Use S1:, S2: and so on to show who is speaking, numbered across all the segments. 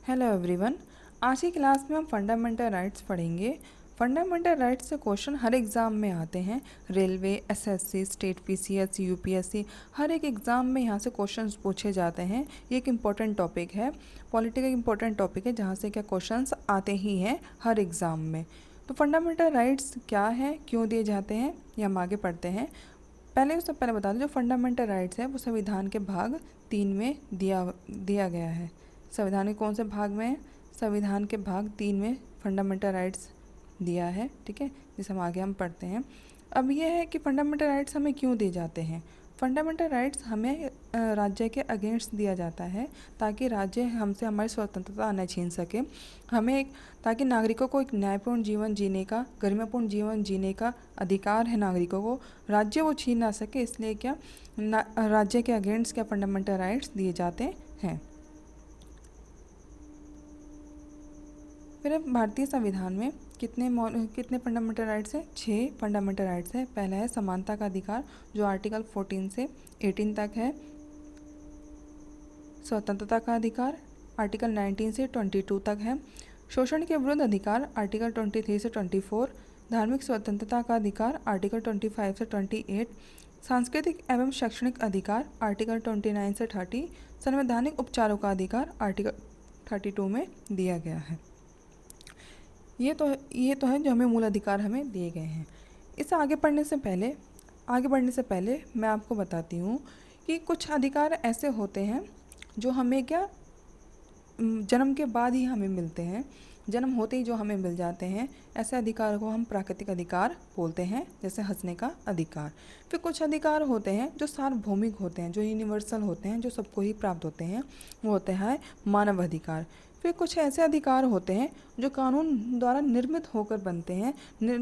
S1: Hello everyone. आज की class में हम फंडामेंटल राइट्स पढ़ेंगे। फंडामेंटल राइट्स से क्वेश्चन हर एग्ज़ाम में आते हैं। Railway, SSC, state PCS, UPSC, हर एक एग्ज़ाम में यहाँ से क्वेश्चंस पूछे जाते हैं। ये एक इम्पॉर्टेंट टॉपिक है, पॉलिटी का इम्पॉर्टेंट टॉपिक है जहाँ से क्या क्वेश्चंस आते ही हैं हर एग्ज़ाम में। तो फंडामेंटल राइट्स क्या हैं, क्यों दिए जाते हैं, ये हम आगे पढ़ते हैं। उससे पहले बता दें, जो फंडामेंटल राइट्स है वो संविधान के भाग 3 में दिया गया है। संविधान के कौन से भाग में है? संविधान के भाग 3 में फंडामेंटल राइट्स दिया है, ठीक है, जिसे हम पढ़ते हैं। अब यह है कि फंडामेंटल राइट्स हमें क्यों दिए जाते हैं। फंडामेंटल राइट्स हमें राज्य के अगेंस्ट दिया जाता है ताकि राज्य हमसे हमारी स्वतंत्रता न छीन सके। ताकि नागरिकों को एक न्यायपूर्ण जीवन जीने का, गरिमापूर्ण जीवन जीने का अधिकार है नागरिकों को, राज्य वो छीन ना सके, इसलिए राज्य के अगेंस्ट क्या फंडामेंटल राइट्स दिए जाते हैं। फिर अब भारतीय संविधान में कितने फंडामेंटल राइट्स हैं? 6 फंडामेंटल राइट्स हैं। पहला है समानता का अधिकार, जो आर्टिकल 14 से 18 तक है। स्वतंत्रता का अधिकार आर्टिकल 19 से 22 तक है। शोषण के विरुद्ध अधिकार आर्टिकल 23 से 24। धार्मिक स्वतंत्रता का अधिकार आर्टिकल 25 से 28। सांस्कृतिक एवं शैक्षणिक अधिकार आर्टिकल 29 से 30। संवैधानिक उपचारों का अधिकार आर्टिकल 32 में दिया गया है। ये तो है जो हमें मूल अधिकार हमें दिए गए हैं। इसे आगे बढ़ने से पहले मैं आपको बताती हूँ कि कुछ अधिकार ऐसे होते हैं जो हमें जन्म के बाद ही हमें मिलते हैं, जन्म होते ही जो हमें मिल जाते हैं। ऐसे अधिकार को हम प्राकृतिक अधिकार बोलते हैं, जैसे हंसने का अधिकार। फिर कुछ अधिकार होते हैं जो सार्वभौमिक होते हैं, जो यूनिवर्सल होते हैं, जो सबको ही प्राप्त होते हैं, वो होते हैं मानव अधिकार। फिर कुछ ऐसे अधिकार होते हैं जो कानून द्वारा निर्मित होकर बनते हैं,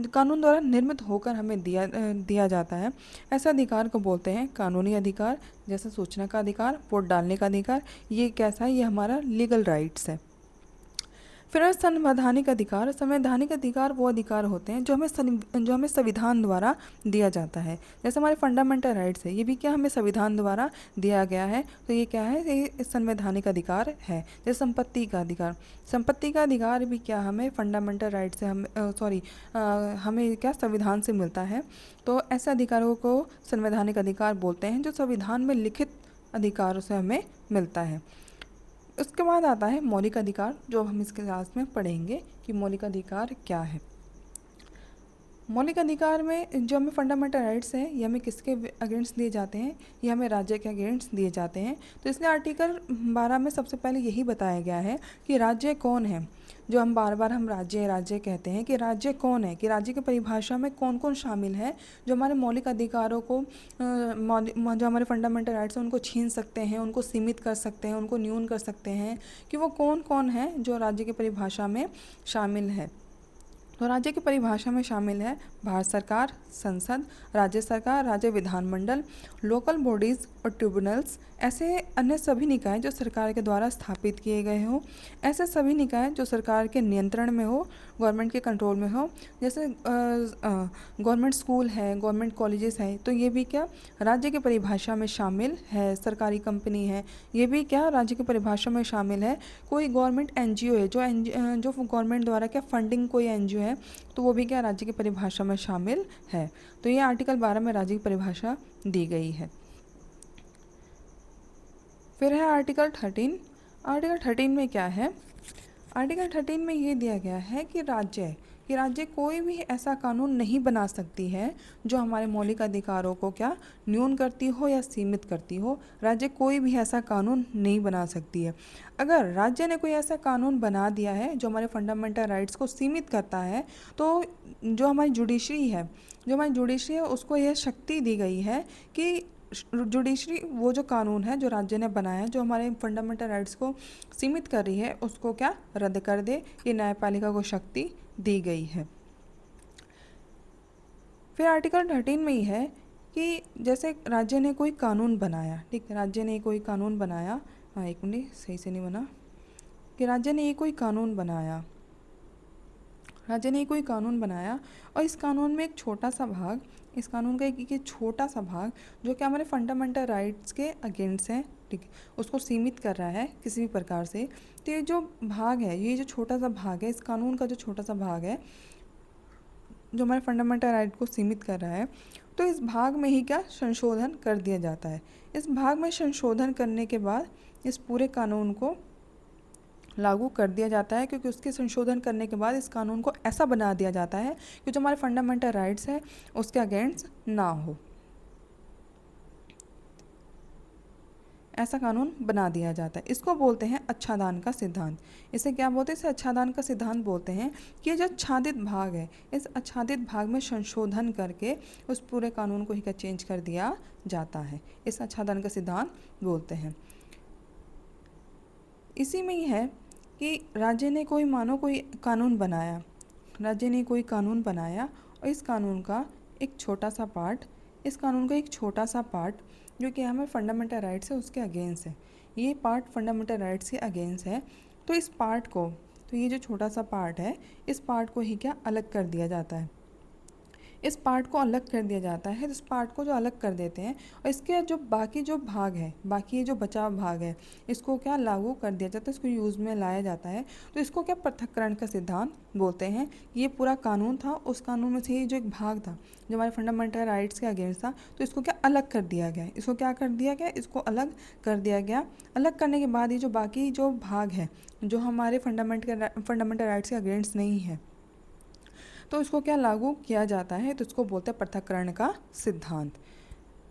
S1: कानून द्वारा निर्मित होकर हमें दिया जाता है। ऐसे अधिकार को बोलते हैं कानूनी अधिकार, जैसे सूचना का अधिकार, वोट डालने का अधिकार। ये कैसा है? ये हमारा लीगल राइट्स है। फिर संवैधानिक अधिकार वो अधिकार होते हैं जो हमें संविधान द्वारा दिया जाता है। जैसे हमारे फंडामेंटल राइट्स है, ये भी क्या हमें संविधान द्वारा दिया गया है। तो ये क्या है? ये संवैधानिक अधिकार है। जैसे संपत्ति का अधिकार भी क्या हमें फंडामेंटल राइट से हमें क्या संविधान से मिलता है। तो ऐसे अधिकारों को संवैधानिक अधिकार बोलते हैं जो संविधान में लिखित अधिकारों से हमें मिलता है। उसके बाद आता है मौलिक अधिकार, जो हम इस क्लास में पढ़ेंगे कि मौलिक अधिकार क्या है। मौलिक अधिकार में जो हमें फंडामेंटल राइट्स हैं, ये हमें किसके अगेंस्ट दिए जाते हैं? ये हमें राज्य के अगेंस्ट दिए जाते हैं। तो इसलिए आर्टिकल 12 में सबसे पहले यही बताया गया है कि राज्य कौन है। जो हम बार बार राज्य कहते हैं कि राज्य कौन है, कि राज्य की परिभाषा में कौन कौन शामिल है जो हमारे मौलिक अधिकारों को जो हमारे फंडामेंटल राइट्स हैं उनको छीन सकते हैं, उनको सीमित कर सकते हैं, उनको न्यून कर सकते हैं, कि वो कौन कौन है जो राज्य की परिभाषा में शामिल है। तो राज्य की परिभाषा में शामिल है भारत सरकार, संसद, राज्य सरकार, राज्य विधानमंडल, लोकल बॉडीज़ और ट्रिब्यूनल्स, ऐसे अन्य सभी निकाय जो सरकार के द्वारा स्थापित किए गए हों, ऐसे सभी निकाय जो सरकार के नियंत्रण में हो, गवर्नमेंट के कंट्रोल में हो। जैसे गवर्नमेंट स्कूल है, गवर्नमेंट कॉलेजेस हैं, तो ये भी क्या राज्य की परिभाषा में शामिल है। सरकारी कंपनी है, ये भी क्या राज्य की परिभाषा में शामिल है। कोई गवर्नमेंट एनजीओ है जो गवर्नमेंट द्वारा क्या फंडिंग कोई एनजीओ है, तो वो भी क्या राज्य की परिभाषा में शामिल है। तो ये आर्टिकल 12 में राज्य की परिभाषा दी गई है। फिर है आर्टिकल 13। आर्टिकल 13 में क्या है? आर्टिकल 13 में ये दिया गया है कि राज्य कोई भी ऐसा कानून नहीं बना सकती है जो हमारे मौलिक अधिकारों को क्या न्यून करती हो या सीमित करती हो। राज्य कोई भी ऐसा कानून नहीं बना सकती है। अगर राज्य ने कोई ऐसा कानून बना दिया है जो हमारे फंडामेंटल राइट्स को सीमित करता है, तो जो हमारी जुडिशरी है उसको यह शक्ति दी गई है कि जुडिशरी वो जो कानून है जो राज्य ने बनाया है जो हमारे फंडामेंटल राइट्स को सीमित कर रही है, उसको क्या रद्द कर दे। ये न्यायपालिका को शक्ति दी गई है। फिर आर्टिकल 13 में ही है कि जैसे राज्य ने कोई कानून बनाया, ठीक है, राज्य ने कोई कानून बनाया, हाँ एक मिनट सही से नहीं बना, कि राज्य ने कोई कानून बनाया और इस कानून में एक छोटा सा भाग, इस कानून का एक छोटा सा भाग जो कि हमारे फंडामेंटल राइट्स के अगेंस्ट है, ठीक है, उसको सीमित कर रहा है किसी भी प्रकार से। तो ये जो भाग है, ये जो छोटा सा भाग है, इस कानून का जो छोटा सा भाग है जो हमारे फंडामेंटल राइट को सीमित कर रहा है, तो इस भाग में ही क्या संशोधन कर दिया जाता है। इस भाग में संशोधन करने के बाद इस पूरे कानून को लागू कर दिया जाता है, क्योंकि उसके संशोधन करने के बाद इस कानून को ऐसा बना दिया जाता है कि जो हमारे फंडामेंटल राइट्स है उसके अगेंस्ट ना हो, ऐसा कानून बना दिया जाता है। इसको बोलते हैं अच्छादान का सिद्धांत। इसे क्या बोलते हैं? इसे अच्छादान का सिद्धांत बोलते हैं कि ये जो आच्छादित भाग है, इस आच्छादित भाग में संशोधन करके उस पूरे कानून को ही क्या चेंज कर दिया जाता है, इस अच्छादान का सिद्धांत बोलते हैं। इसी में ही है कि राज्य ने कोई मानो कोई कानून बनाया, राज्य ने कोई कानून बनाया और इस कानून का एक छोटा सा पार्ट, इस कानून का एक छोटा सा पार्ट जो कि हमें फंडामेंटल राइट्स है उसके अगेंस्ट है, ये पार्ट फंडामेंटल राइट्स के अगेंस्ट है। तो इस पार्ट को, तो ये जो छोटा सा पार्ट है, इस पार्ट को ही क्या अलग कर दिया जाता है, इस पार्ट को अलग कर दिया जाता है। इस पार्ट को जो अलग कर देते हैं और इसके जो बाकी जो भाग है, बाकी ये जो बचा भाग है, इसको क्या लागू कर दिया जाता है, इसको यूज़ में लाया जाता है। तो इसको क्या पृथक्करण का सिद्धांत बोलते हैं। ये पूरा कानून था, उस कानून में से ये जो एक भाग था जो हमारे फंडामेंटल राइट्स के अगेंस्ट था, तो इसको क्या अलग कर दिया गया, इसको क्या कर दिया गया, इसको अलग कर दिया गया। अलग करने के बाद ये जो बाकी जो भाग है जो हमारे फंडामेंटल राइट्स के अगेंस्ट नहीं है, तो इसको क्या लागू किया जाता है, तो इसको बोलते हैं पृथक्करण का सिद्धांत।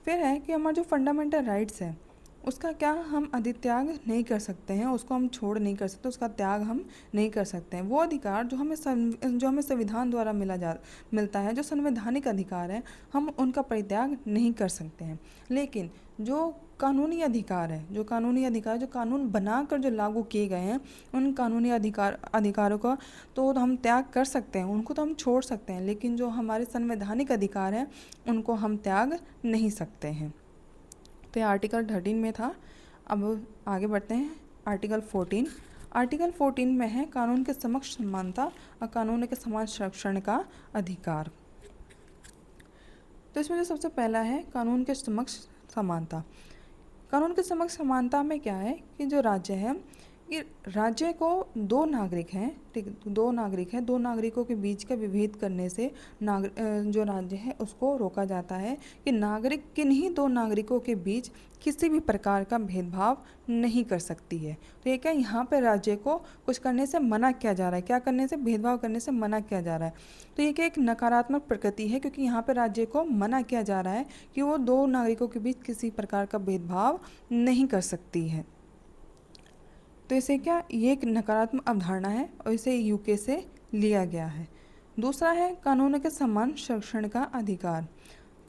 S1: फिर है कि हमारा जो फंडामेंटल राइट्स है उसका क्या हम अधित्याग नहीं कर सकते हैं, उसको हम छोड़ नहीं कर सकते, उसका त्याग हम नहीं कर सकते हैं। वो अधिकार जो हमें संविधान द्वारा मिलता है, जो संवैधानिक अधिकार है, हम उनका परित्याग नहीं कर सकते हैं। लेकिन जो कानूनी अधिकार है, जो कानून बनाकर जो लागू किए गए हैं, उन कानूनी अधिकारों का तो हम त्याग कर सकते हैं, उनको तो हम छोड़ सकते हैं, लेकिन जो हमारे संवैधानिक अधिकार हैं उनको हम त्याग नहीं सकते हैं। तो ये आर्टिकल 13 में था। अब आगे बढ़ते हैं आर्टिकल 14। आर्टिकल 14 में है कानून के समक्ष समानता और कानून के समान संरक्षण का अधिकार। तो इसमें जो सबसे पहला है कानून के समक्ष समानता। कानून के समक्ष समानता में क्या है कि जो राज्य है, कि राज्य को दो नागरिक हैं, ठीक, दो नागरिक हैं, दो नागरिकों के बीच का विभेद करने से जो राज्य है उसको रोका जाता है कि नागरिक किन्हीं दो नागरिकों के बीच किसी भी प्रकार का भेदभाव नहीं कर सकती है। तो ये क्या, यहाँ पे राज्य को कुछ करने से मना किया जा रहा है, क्या करने से, भेदभाव करने से मना किया जा रहा है। तो ये क्या एक नकारात्मक प्रकृति है, क्योंकि यहाँ पे राज्य को मना किया जा रहा है कि वो दो नागरिकों के बीच किसी प्रकार का भेदभाव नहीं कर सकती है। तो इसे क्या, ये एक नकारात्मक अवधारणा है और इसे यूके से लिया गया है। दूसरा है कानून के समान संरक्षण का अधिकार।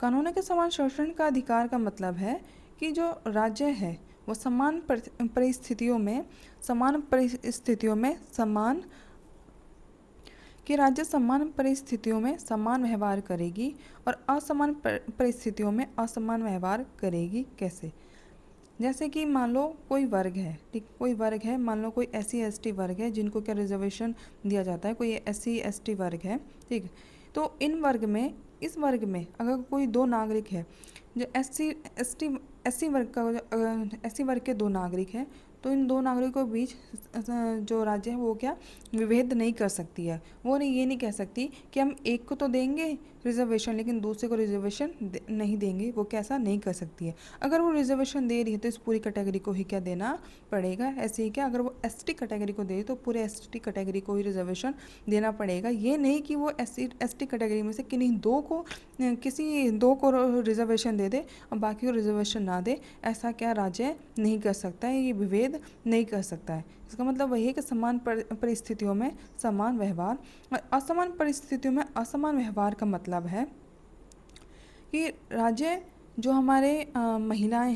S1: कानून के समान संरक्षण का अधिकार का मतलब है कि जो राज्य है वो समान परिस्थितियों में समान कि राज्य समान परिस्थितियों में समान व्यवहार करेगी और असमान परिस्थितियों में असमान व्यवहार करेगी। कैसे? जैसे कि मान लो कोई वर्ग है, ठीक, कोई वर्ग है, मान लो कोई SC ST वर्ग है जिनको क्या रिजर्वेशन दिया जाता है, कोई SC ST वर्ग है, ठीक। तो इस वर्ग में अगर कोई दो नागरिक है जो SC वर्ग के दो नागरिक हैं, तो इन दो नागरिकों के बीच जो राज्य है वो क्या विभेद नहीं कर सकती है। वो ये नहीं कह सकती कि हम एक को तो देंगे रिजर्वेशन लेकिन दूसरे को रिजर्वेशन नहीं देंगे, वो कैसा नहीं कर सकती है। अगर वो रिजर्वेशन दे रही है तो इस पूरी कैटेगरी को ही क्या देना पड़ेगा। ऐसे ही क्या, अगर वो ST कैटेगरी को दे तो पूरे ST कैटेगरी को ही रिजर्वेशन देना पड़ेगा। ये नहीं कि वो ST कैटेगरी में से किसी दो को रिजर्वेशन दे दे और बाकी को रिजर्वेशन ना दे, ऐसा क्या राज्य नहीं कर सकता है, ये विभेद नहीं कर सकता है। इसका मतलब वही है कि समान परिस्थितियों में समान व्यवहार और असमान परिस्थितियों में असमान व्यवहार का मतलब है कि राज्य जो हमारे महिलाएं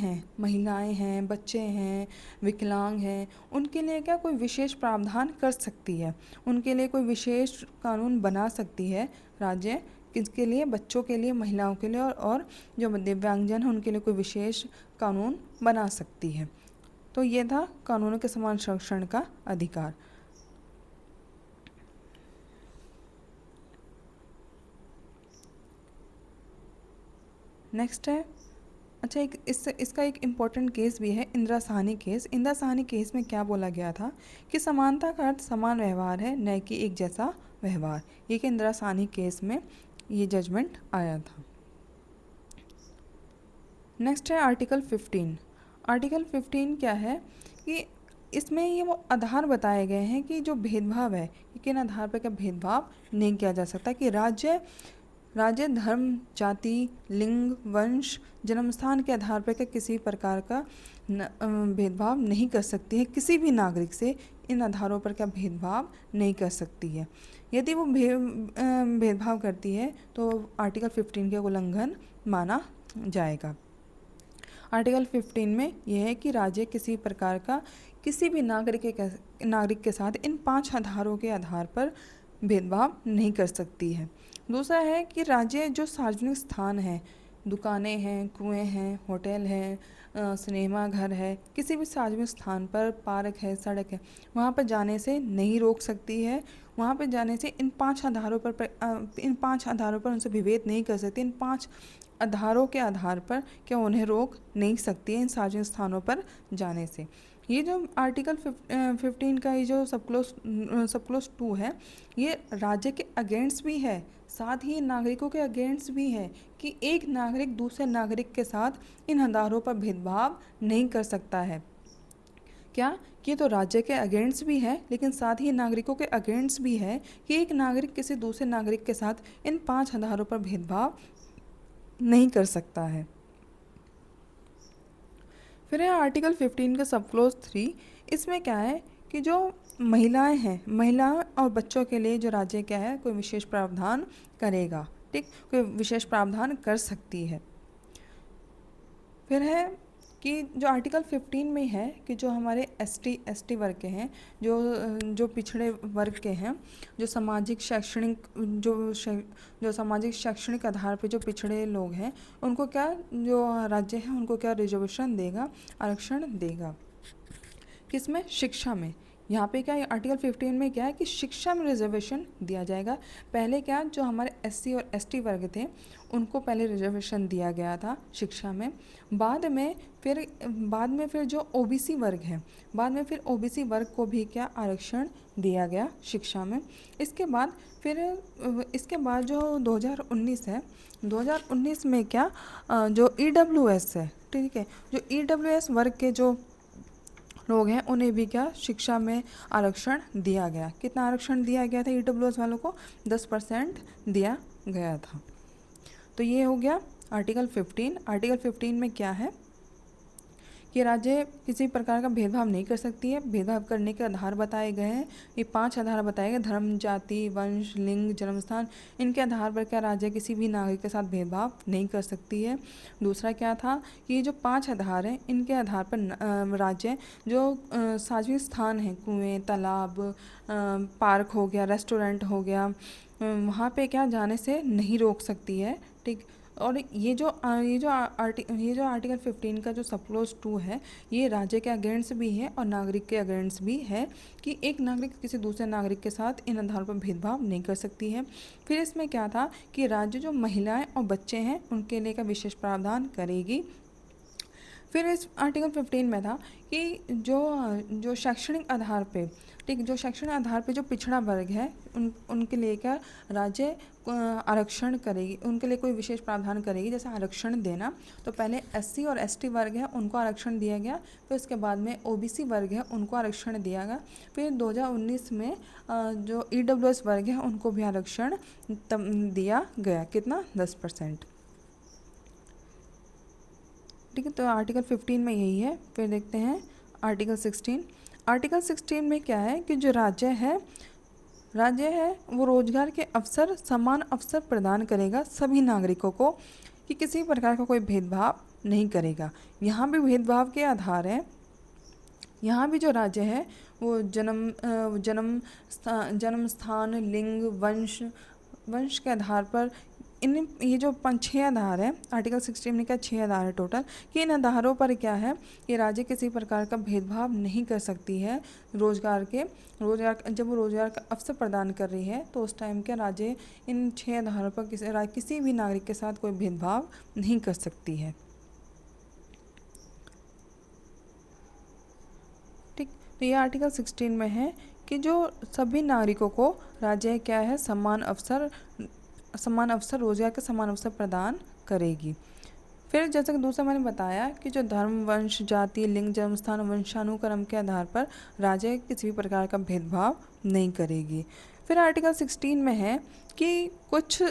S1: हैं, बच्चे हैं, विकलांग हैं, उनके लिए क्या कोई विशेष प्रावधान कर सकती है, उनके लिए कोई विशेष कानून बना सकती है राज्य, किसके लिए, बच्चों के लिए, महिलाओं के लिए, और जो दिव्यांगजन हैं उनके लिए कोई विशेष कानून बना सकती है। तो ये था कानूनों के समान संरक्षण का अधिकार। नेक्स्ट है अच्छा, एक इसका एक इम्पॉर्टेंट केस भी है, इंदिरा साहनी केस। इंदिरा साहनी केस में क्या बोला गया था कि समानता का अर्थ समान व्यवहार है, न कि एक जैसा व्यवहार। ये कि इंदिरा साहनी केस में ये जजमेंट आया था। नेक्स्ट है आर्टिकल 15। आर्टिकल 15 क्या है कि इसमें ये वो आधार बताए गए हैं कि जो भेदभाव है कि किन आधार पर क्या भेदभाव नहीं किया जा सकता, कि राज्य धर्म, जाति, लिंग, वंश, जन्मस्थान के आधार पर क्या किसी प्रकार का भेदभाव नहीं कर सकती है, किसी भी नागरिक से इन आधारों पर क्या भेदभाव नहीं कर सकती है। यदि वो भेदभाव करती है तो आर्टिकल 15 के उल्लंघन माना जाएगा। आर्टिकल 15 में यह है कि राज्य किसी प्रकार का किसी भी नागरिक के साथ इन 5 आधारों के आधार पर भेदभाव नहीं कर सकती है। दूसरा है कि राज्य जो सार्वजनिक स्थान है, दुकानें हैं, कुएं हैं, होटल हैं, सिनेमा घर है, किसी भी सार्वजनिक स्थान पर पार्क है, सड़क है, वहाँ पर जाने से नहीं रोक सकती है। वहाँ पर जाने से इन 5 आधारों पर उनसे विभेद नहीं कर सकती। इन 5 आधारों के आधार पर क्या उन्हें रोक नहीं सकती है इन सार्वजनिक स्थानों पर जाने से। ये जो आर्टिकल 15 का ये जो सबक्लोज 2 है, ये राज्य के अगेंस्ट भी है, साथ ही नागरिकों के अगेंस्ट भी है कि एक नागरिक दूसरे नागरिक के साथ इन आधारों पर भेदभाव नहीं कर सकता है। क्या ये तो राज्य के अगेंस्ट भी है, लेकिन साथ ही नागरिकों के अगेंस्ट भी है कि एक नागरिक किसी दूसरे नागरिक के साथ इन 5 आधारों पर भेदभाव नहीं कर सकता है। फिर है आर्टिकल 15 का सबक्लोज 3। इसमें क्या है कि जो महिलाएं हैं, महिलाओं और बच्चों के लिए जो राज्य क्या है कोई विशेष प्रावधान करेगा, ठीक, कोई विशेष प्रावधान कर सकती है। फिर है कि जो आर्टिकल 15 में है कि जो हमारे एसटी वर्ग के हैं, जो पिछड़े वर्ग के हैं, जो सामाजिक शैक्षणिक आधार पे जो पिछड़े लोग हैं, उनको क्या जो राज्य है उनको क्या रिजर्वेशन देगा, आरक्षण देगा। किसमें? शिक्षा में। यहाँ पे क्या आर्टिकल 15 में क्या है कि शिक्षा में रिजर्वेशन दिया जाएगा। पहले क्या जो हमारे एससी और एसटी वर्ग थे उनको पहले रिजर्वेशन दिया गया था शिक्षा में। बाद में फिर जो ओबीसी वर्ग है, बाद में फिर ओबीसी वर्ग को भी क्या आरक्षण दिया गया शिक्षा में। इसके बाद जो 2019 है, 2019 में क्या जो ईडब्ल्यूएस है, ठीक है, जो ईडब्ल्यूएस वर्ग के जो लोग हैं उन्हें भी क्या शिक्षा में आरक्षण दिया गया। कितना आरक्षण दिया गया था ईडब्ल्यूएस वालों को? 10% दिया गया था। तो ये हो गया आर्टिकल 15। आर्टिकल 15 में क्या है कि राज्य किसी प्रकार का भेदभाव नहीं कर सकती है। भेदभाव करने के आधार बताए गए हैं, ये 5 आधार बताए गए, धर्म, जाति, वंश, लिंग, जन्मस्थान, इनके आधार पर क्या राज्य किसी भी नागरिक के साथ भेदभाव नहीं कर सकती है। दूसरा क्या था कि ये जो 5 आधार हैं इनके आधार पर राज्य जो सार्वजनिक स्थान हैं, कुएँ, तालाब, पार्क हो गया, रेस्टोरेंट हो गया, वहाँ पे क्या जाने से नहीं रोक सकती है, ठीक। और ये जो आर्टिकल 15 का जो सबक्लोज 2 है, ये राज्य के अगेंस्ट भी है और नागरिक के अगेंस्ट भी है कि एक नागरिक किसी दूसरे नागरिक के साथ इन आधार पर भेदभाव नहीं कर सकती है। फिर इसमें क्या था कि राज्य जो महिलाएं और बच्चे हैं उनके लिए का विशेष प्रावधान करेगी। फिर इस आर्टिकल 15 में था कि जो शैक्षणिक आधार पे, ठीक, जो शैक्षणिक आधार पे जो पिछड़ा वर्ग है उनके लिए क्या राज्य आरक्षण करेगी, उनके लिए कोई विशेष प्रावधान करेगी। जैसे आरक्षण देना, तो पहले एससी और एसटी वर्ग है उनको आरक्षण दिया गया, फिर उसके बाद में ओबीसी वर्ग है उनको आरक्षण दिया गया, फिर 2019 में जो ईडब्ल्यूएस वर्ग है उनको भी आरक्षण दिया गया। कितना? 10%, ठीक है। तो आर्टिकल 15 में यही है। फिर देखते हैं आर्टिकल 16। आर्टिकल 16 में क्या है कि जो राज्य है वो रोजगार के समान अवसर प्रदान करेगा सभी नागरिकों को, कि किसी प्रकार का कोई भेदभाव नहीं करेगा। यहाँ भी भेदभाव के आधार हैं। यहाँ भी जो राज्य है वो जन्म स्थान, लिंग, वंश के आधार पर ये जो 6 आधार है, आर्टिकल 16 में क्या 6 आधार है टोटल, कि इन आधारों पर क्या है कि राज्य किसी प्रकार का भेदभाव नहीं कर सकती है। जब वो रोजगार का अवसर प्रदान कर रही है तो उस टाइम क्या राज्य इन 6 आधारों पर किसी भी नागरिक के साथ कोई भेदभाव नहीं कर सकती है। तो ये आर्टिकल 16 में है कि जो सभी नागरिकों को राज्य क्या है समान अवसर रोजगार के समान अवसर प्रदान करेगी। फिर जैसे कि दूसरा मैंने बताया कि जो धर्म, वंश, जाति, लिंग, जन्मस्थान, वंशानुक्रम के आधार पर राज्य किसी भी प्रकार का भेदभाव नहीं करेगी। फिर आर्टिकल 16 में है कि कुछ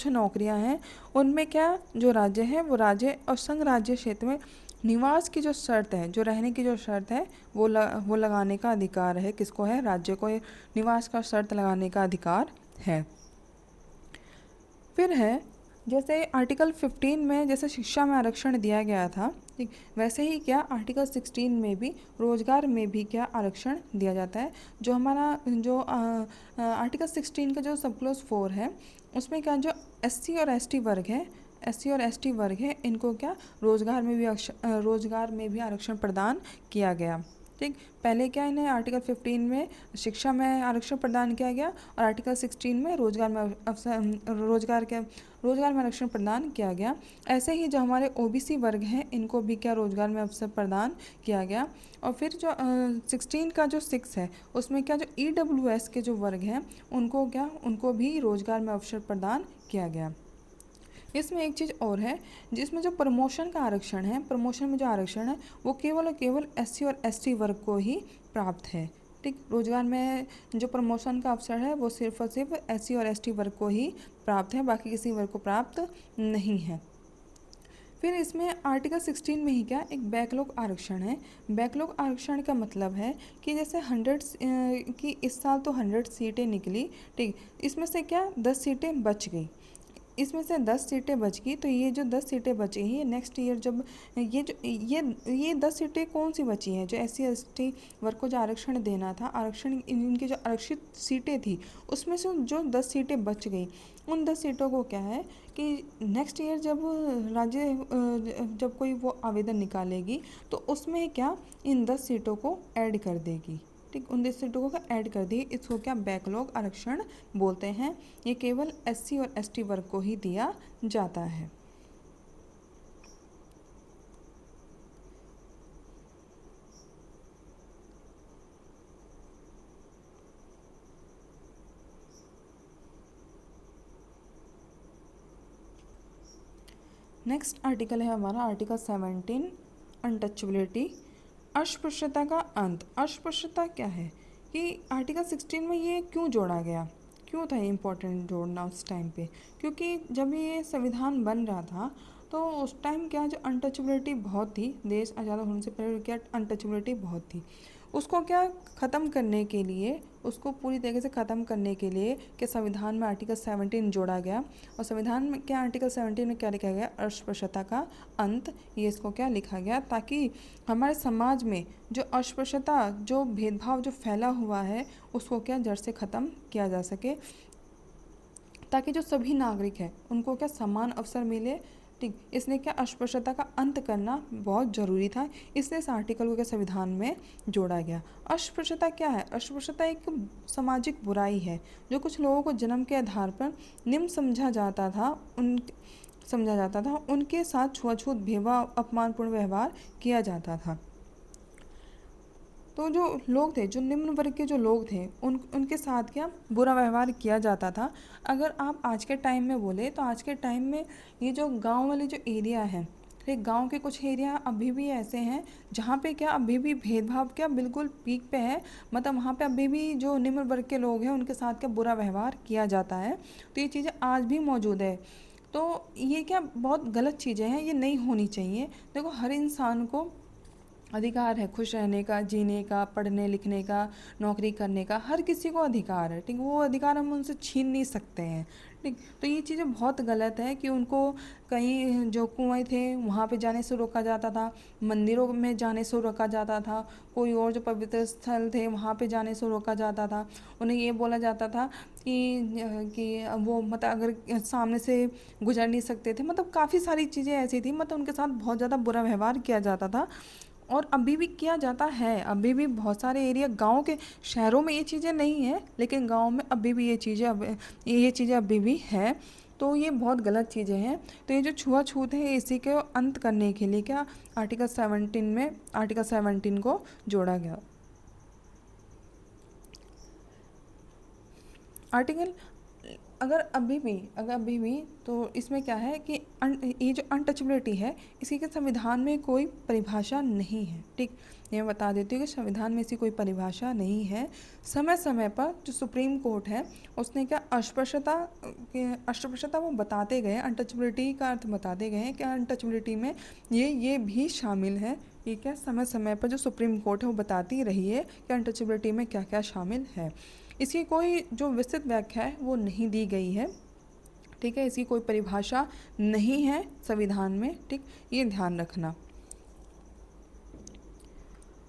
S1: नौकरियां हैं उनमें क्या जो राज्य है वो राज्य और संघ राज्य क्षेत्र में निवास की जो शर्त है, जो रहने की जो शर्त है वो लगाने का अधिकार है। किसको है? राज्य को निवास का शर्त लगाने का अधिकार है। फिर है जैसे आर्टिकल 15 में जैसे शिक्षा में आरक्षण दिया गया था, ठीक वैसे ही क्या आर्टिकल 16 में भी रोजगार में भी क्या आरक्षण दिया जाता है। जो हमारा जो आर्टिकल 16 का जो सब क्लोज 4 है उसमें क्या जो एससी और एसटी वर्ग है इनको क्या रोजगार में भी आरक्षण प्रदान किया गया। ठीक, पहले क्या इन्हें आर्टिकल 15 में शिक्षा में आरक्षण प्रदान किया गया और आर्टिकल 16 में रोजगार में आरक्षण प्रदान किया गया। ऐसे ही जो हमारे ओबीसी वर्ग हैं इनको भी क्या रोजगार में अवसर प्रदान किया गया। और फिर जो 16 का जो 6 है उसमें क्या जो ईडब्ल्यूएस के जो वर्ग हैं उनको भी रोजगार में अवसर प्रदान किया गया। इसमें एक चीज़ और है जिसमें जो प्रमोशन में जो आरक्षण है वो केवल और केवल एससी और एसटी वर्ग को ही प्राप्त है। ठीक, रोजगार में जो प्रमोशन का अवसर है वो सिर्फ और सिर्फ एससी और एसटी वर्ग को ही प्राप्त है, बाकी किसी वर्ग को प्राप्त नहीं है। फिर इसमें आर्टिकल 16 में ही क्या एक बैकलॉग आरक्षण है। बैकलॉग आरक्षण का मतलब है कि जैसे 100 की इस साल तो 100 सीटें निकली, ठीक, इसमें से क्या 10 सीटें बच गई। इसमें से 10 सीटें बच गई तो ये जो 10 सीटें बची हैं नेक्स्ट ईयर जब ये 10 सीटें कौन सी बची हैं जो एससी एसटी वर्ग को जो आरक्षण देना था, आरक्षण इनकी जो आरक्षित सीटें थी उसमें से जो 10 सीटें बच गई उन 10 सीटों को क्या है कि नेक्स्ट ईयर जब जब कोई वो आवेदन निकालेगी तो उसमें क्या इन 10 सीटों को ऐड कर देगी। ठीक, 19 सीटों को ऐड कर दी। इसको क्या बैकलॉग आरक्षण बोलते हैं। ये केवल एससी और एसटी वर्ग को ही दिया जाता है। नेक्स्ट आर्टिकल है हमारा आर्टिकल 17 अनटचेबिलिटी, अस्पृश्यता का अंत। अस्पृश्यता क्या है कि आर्टिकल 16 में ये क्यों जोड़ा गया, क्यों था ये इम्पोर्टेंट जोड़ना उस टाइम पे? क्योंकि जब ये संविधान बन रहा था तो उस टाइम क्या जो अनटचेबिलिटी बहुत थी, देश आज़ाद होने से पहले क्या अनटचेबिलिटी बहुत थी। उसको क्या ख़त्म करने के लिए, उसको पूरी तरीके से ख़त्म करने के लिए कि संविधान में आर्टिकल 17 जोड़ा गया। और संविधान में क्या आर्टिकल 17 में क्या लिखा गया? अस्पृश्यता का अंत, ये इसको क्या लिखा गया ताकि हमारे समाज में जो अस्पृश्यता, जो भेदभाव जो फैला हुआ है उसको क्या जड़ से ख़त्म किया जा सके, ताकि जो सभी नागरिक हैं उनको क्या समान अवसर मिले। ठीक, इसलिए क्या अस्पृश्यता का अंत करना बहुत ज़रूरी था, इसलिए इस आर्टिकल को क्या संविधान में जोड़ा गया। अस्पृश्यता क्या है? अस्पृश्यता एक सामाजिक बुराई है जो कुछ लोगों को जन्म के आधार पर निम्न समझा जाता था, उनके साथ छुआछूत, भेदभाव, अपमानपूर्ण व्यवहार किया जाता था। तो जो लोग थे, जो निम्न वर्ग के जो लोग थे उनके साथ क्या बुरा व्यवहार किया जाता था। अगर आप आज के टाइम में बोले तो आज के टाइम में ये जो गांव वाले जो एरिया है, ठीक, गांव के कुछ एरिया अभी भी ऐसे हैं जहाँ पे क्या अभी भी भेदभाव क्या बिल्कुल पीक पे है। मतलब वहाँ पे अभी भी जो निम्न वर्ग के लोग हैं उनके साथ क्या बुरा व्यवहार किया जाता है। तो ये चीज़ें आज भी मौजूद है। तो ये क्या बहुत गलत चीज़ें हैं, ये नहीं होनी चाहिए। देखो, हर इंसान को अधिकार है खुश रहने का, जीने का, पढ़ने लिखने का, नौकरी करने का, हर किसी को अधिकार है। ठीक, वो अधिकार हम उनसे छीन नहीं सकते हैं। ठीक, तो ये चीज़ें बहुत गलत है कि उनको कहीं जो कुएं थे वहाँ पे जाने से रोका जाता था, मंदिरों में जाने से रोका जाता था, कोई और जो पवित्र स्थल थे वहाँ पे जाने से रोका जाता था। उन्हें ये बोला जाता था कि वो मतलब अगर सामने से गुजर नहीं सकते थे, मतलब काफ़ी सारी चीज़ें ऐसी थी, मतलब उनके साथ बहुत ज़्यादा बुरा व्यवहार किया जाता था। और अभी भी किया जाता है। अभी भी बहुत सारे एरिया, गांव के, शहरों में ये चीज़ें नहीं हैं लेकिन गांव में अभी भी ये चीज़ें अभी भी है। तो ये बहुत गलत चीज़ें हैं। तो ये जो छुआछूत है इसी के अंत करने के लिए क्या आर्टिकल 17 को जोड़ा गया। आर्टिकल अगर अभी भी तो इसमें क्या है कि ये जो अनटचेबिलिटी है इसकी के संविधान में कोई परिभाषा नहीं है। ठीक, ये मैं बता देती हूँ कि संविधान में इसकी कोई परिभाषा नहीं है। समय समय पर जो सुप्रीम कोर्ट है उसने क्या अस्पृश्यता वो बताते गए, अनटचेबिलिटी का अर्थ बताते गए कि अनटचेबिलिटी में ये भी शामिल है। ये क्या समय समय पर जो सुप्रीम कोर्ट है वो बताती रही है कि अनटचेबिलिटी में क्या क्या शामिल है। इसकी कोई जो विस्तृत व्याख्या है वो नहीं दी गई है। ठीक है, इसकी कोई परिभाषा नहीं है संविधान में। ठीक, ये ध्यान रखना।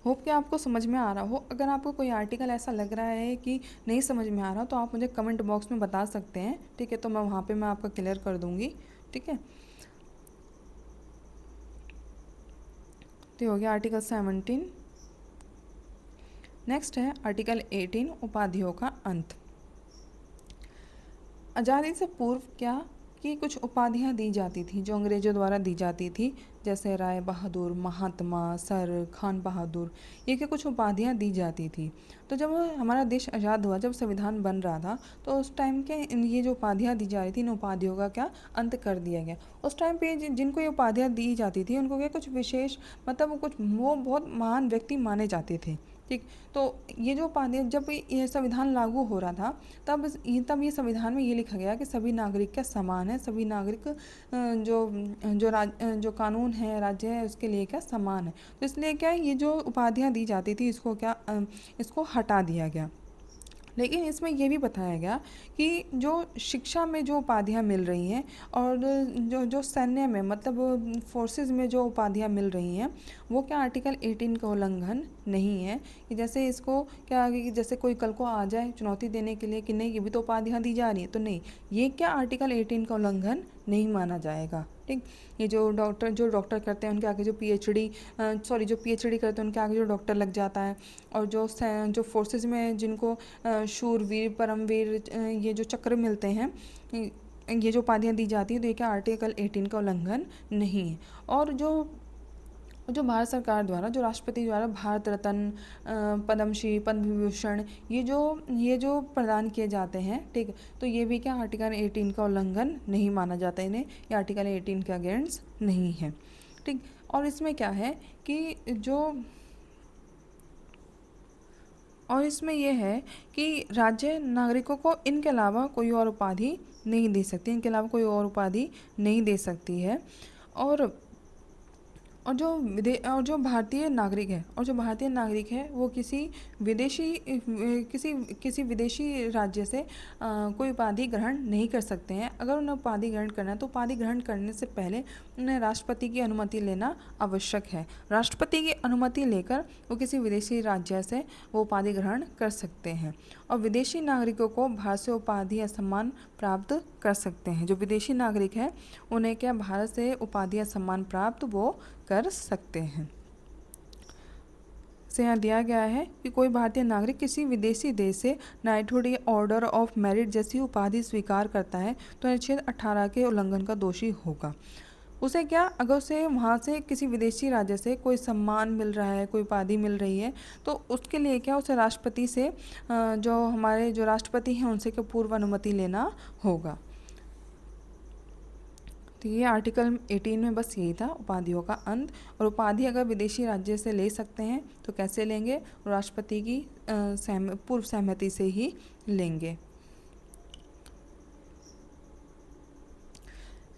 S1: होप कि आपको समझ में आ रहा हो। अगर आपको कोई आर्टिकल ऐसा लग रहा है कि नहीं समझ में आ रहा तो आप मुझे कमेंट बॉक्स में बता सकते हैं। ठीक है, तो मैं वहाँ पे मैं आपका क्लियर कर दूँगी। ठीक है, तो हो गया आर्टिकल 17। नेक्स्ट है आर्टिकल 18 उपाधियों का अंत। आज़ादी से पूर्व क्या कि कुछ उपाधियाँ दी जाती थी जो अंग्रेज़ों द्वारा दी जाती थी, जैसे राय बहादुर, महात्मा, सर, खान बहादुर, ये क्या कुछ उपाधियाँ दी जाती थी। तो जब हमारा देश आज़ाद हुआ, जब संविधान बन रहा था, तो उस टाइम के ये जो उपाधियाँ दी जा रही थी इन उपाधियों का क्या अंत कर दिया गया। उस टाइम पे जिनको ये उपाधियाँ दी जाती थी उनको क्या कुछ विशेष मतलब वो बहुत महान व्यक्ति माने जाते थे। ठीक, तो ये जो उपाधियाँ जब ये संविधान लागू हो रहा था तब ये संविधान में ये लिखा गया कि सभी नागरिक क्या समान है, सभी नागरिक जो कानून है राज्य है उसके लिए क्या समान है। तो इसलिए क्या ये जो उपाधियाँ दी जाती थी इसको हटा दिया गया। लेकिन इसमें ये भी बताया गया कि जो शिक्षा में जो उपाधियाँ मिल रही हैं और जो सैन्य में मतलब फोर्सेस में जो उपाधियाँ मिल रही हैं वो क्या आर्टिकल 18 का उल्लंघन नहीं है। कि जैसे इसको क्या आगे कि जैसे कोई कल को आ जाए चुनौती देने के लिए कि नहीं ये भी तो उपाधियाँ दी जा रही हैं, तो नहीं, ये क्या आर्टिकल 18 का उल्लंघन नहीं माना जाएगा। ठीक, ये जो डॉक्टर करते हैं उनके आगे जो पीएचडी करते हैं उनके आगे जो डॉक्टर लग जाता है, और जो फोर्सेस में जिनको शूरवीर परमवीर ये जो चक्र मिलते हैं, ये जो उपाधियाँ दी जाती हैं तो ये क्या आर्टिकल 18 का उल्लंघन नहीं है। और जो भारत सरकार द्वारा जो राष्ट्रपति द्वारा भारत रत्न, पद्मश्री, पद्म विभूषण ये जो प्रदान किए जाते हैं, ठीक, तो ये भी क्या आर्टिकल 18 का उल्लंघन नहीं माना जाता इन्हें, ये आर्टिकल 18 के अगेंस्ट नहीं है। ठीक, और इसमें क्या है कि इसमें यह है कि राज्य नागरिकों को इनके अलावा कोई और उपाधि नहीं दे सकती है। और जो भारतीय नागरिक है वो किसी विदेशी राज्य से कोई उपाधि ग्रहण नहीं कर सकते हैं। अगर उन्हें उपाधि ग्रहण करना है तो उपाधि ग्रहण करने से पहले उन्हें राष्ट्रपति की अनुमति लेना आवश्यक है। राष्ट्रपति की अनुमति लेकर वो किसी विदेशी राज्य से वो उपाधि ग्रहण कर सकते हैं। और विदेशी नागरिकों को भारत से उपाधि या सम्मान प्राप्त कर सकते हैं। जो विदेशी नागरिक हैं उन्हें क्या भारत से उपाधि या सम्मान प्राप्त वो कर सकते हैं। से यहाँ दिया गया है कि कोई भारतीय नागरिक किसी विदेशी देश से नाइटहुड या ऑर्डर ऑफ मेरिट जैसी उपाधि स्वीकार करता है तो अनुच्छेद 18 के उल्लंघन का दोषी होगा। उसे क्या अगर उसे वहाँ से किसी विदेशी राज्य से कोई सम्मान मिल रहा है, कोई उपाधि मिल रही है, तो उसके लिए क्या उसे राष्ट्रपति से जो हमारे जो राष्ट्रपति हैं उनसे क्या पूर्व अनुमति लेना होगा। तो ये आर्टिकल 18 में बस यही था, उपाधियों का अंत। और उपाधि अगर विदेशी राज्य से ले सकते हैं तो कैसे लेंगे, राष्ट्रपति की पूर्व सहमति से ही लेंगे।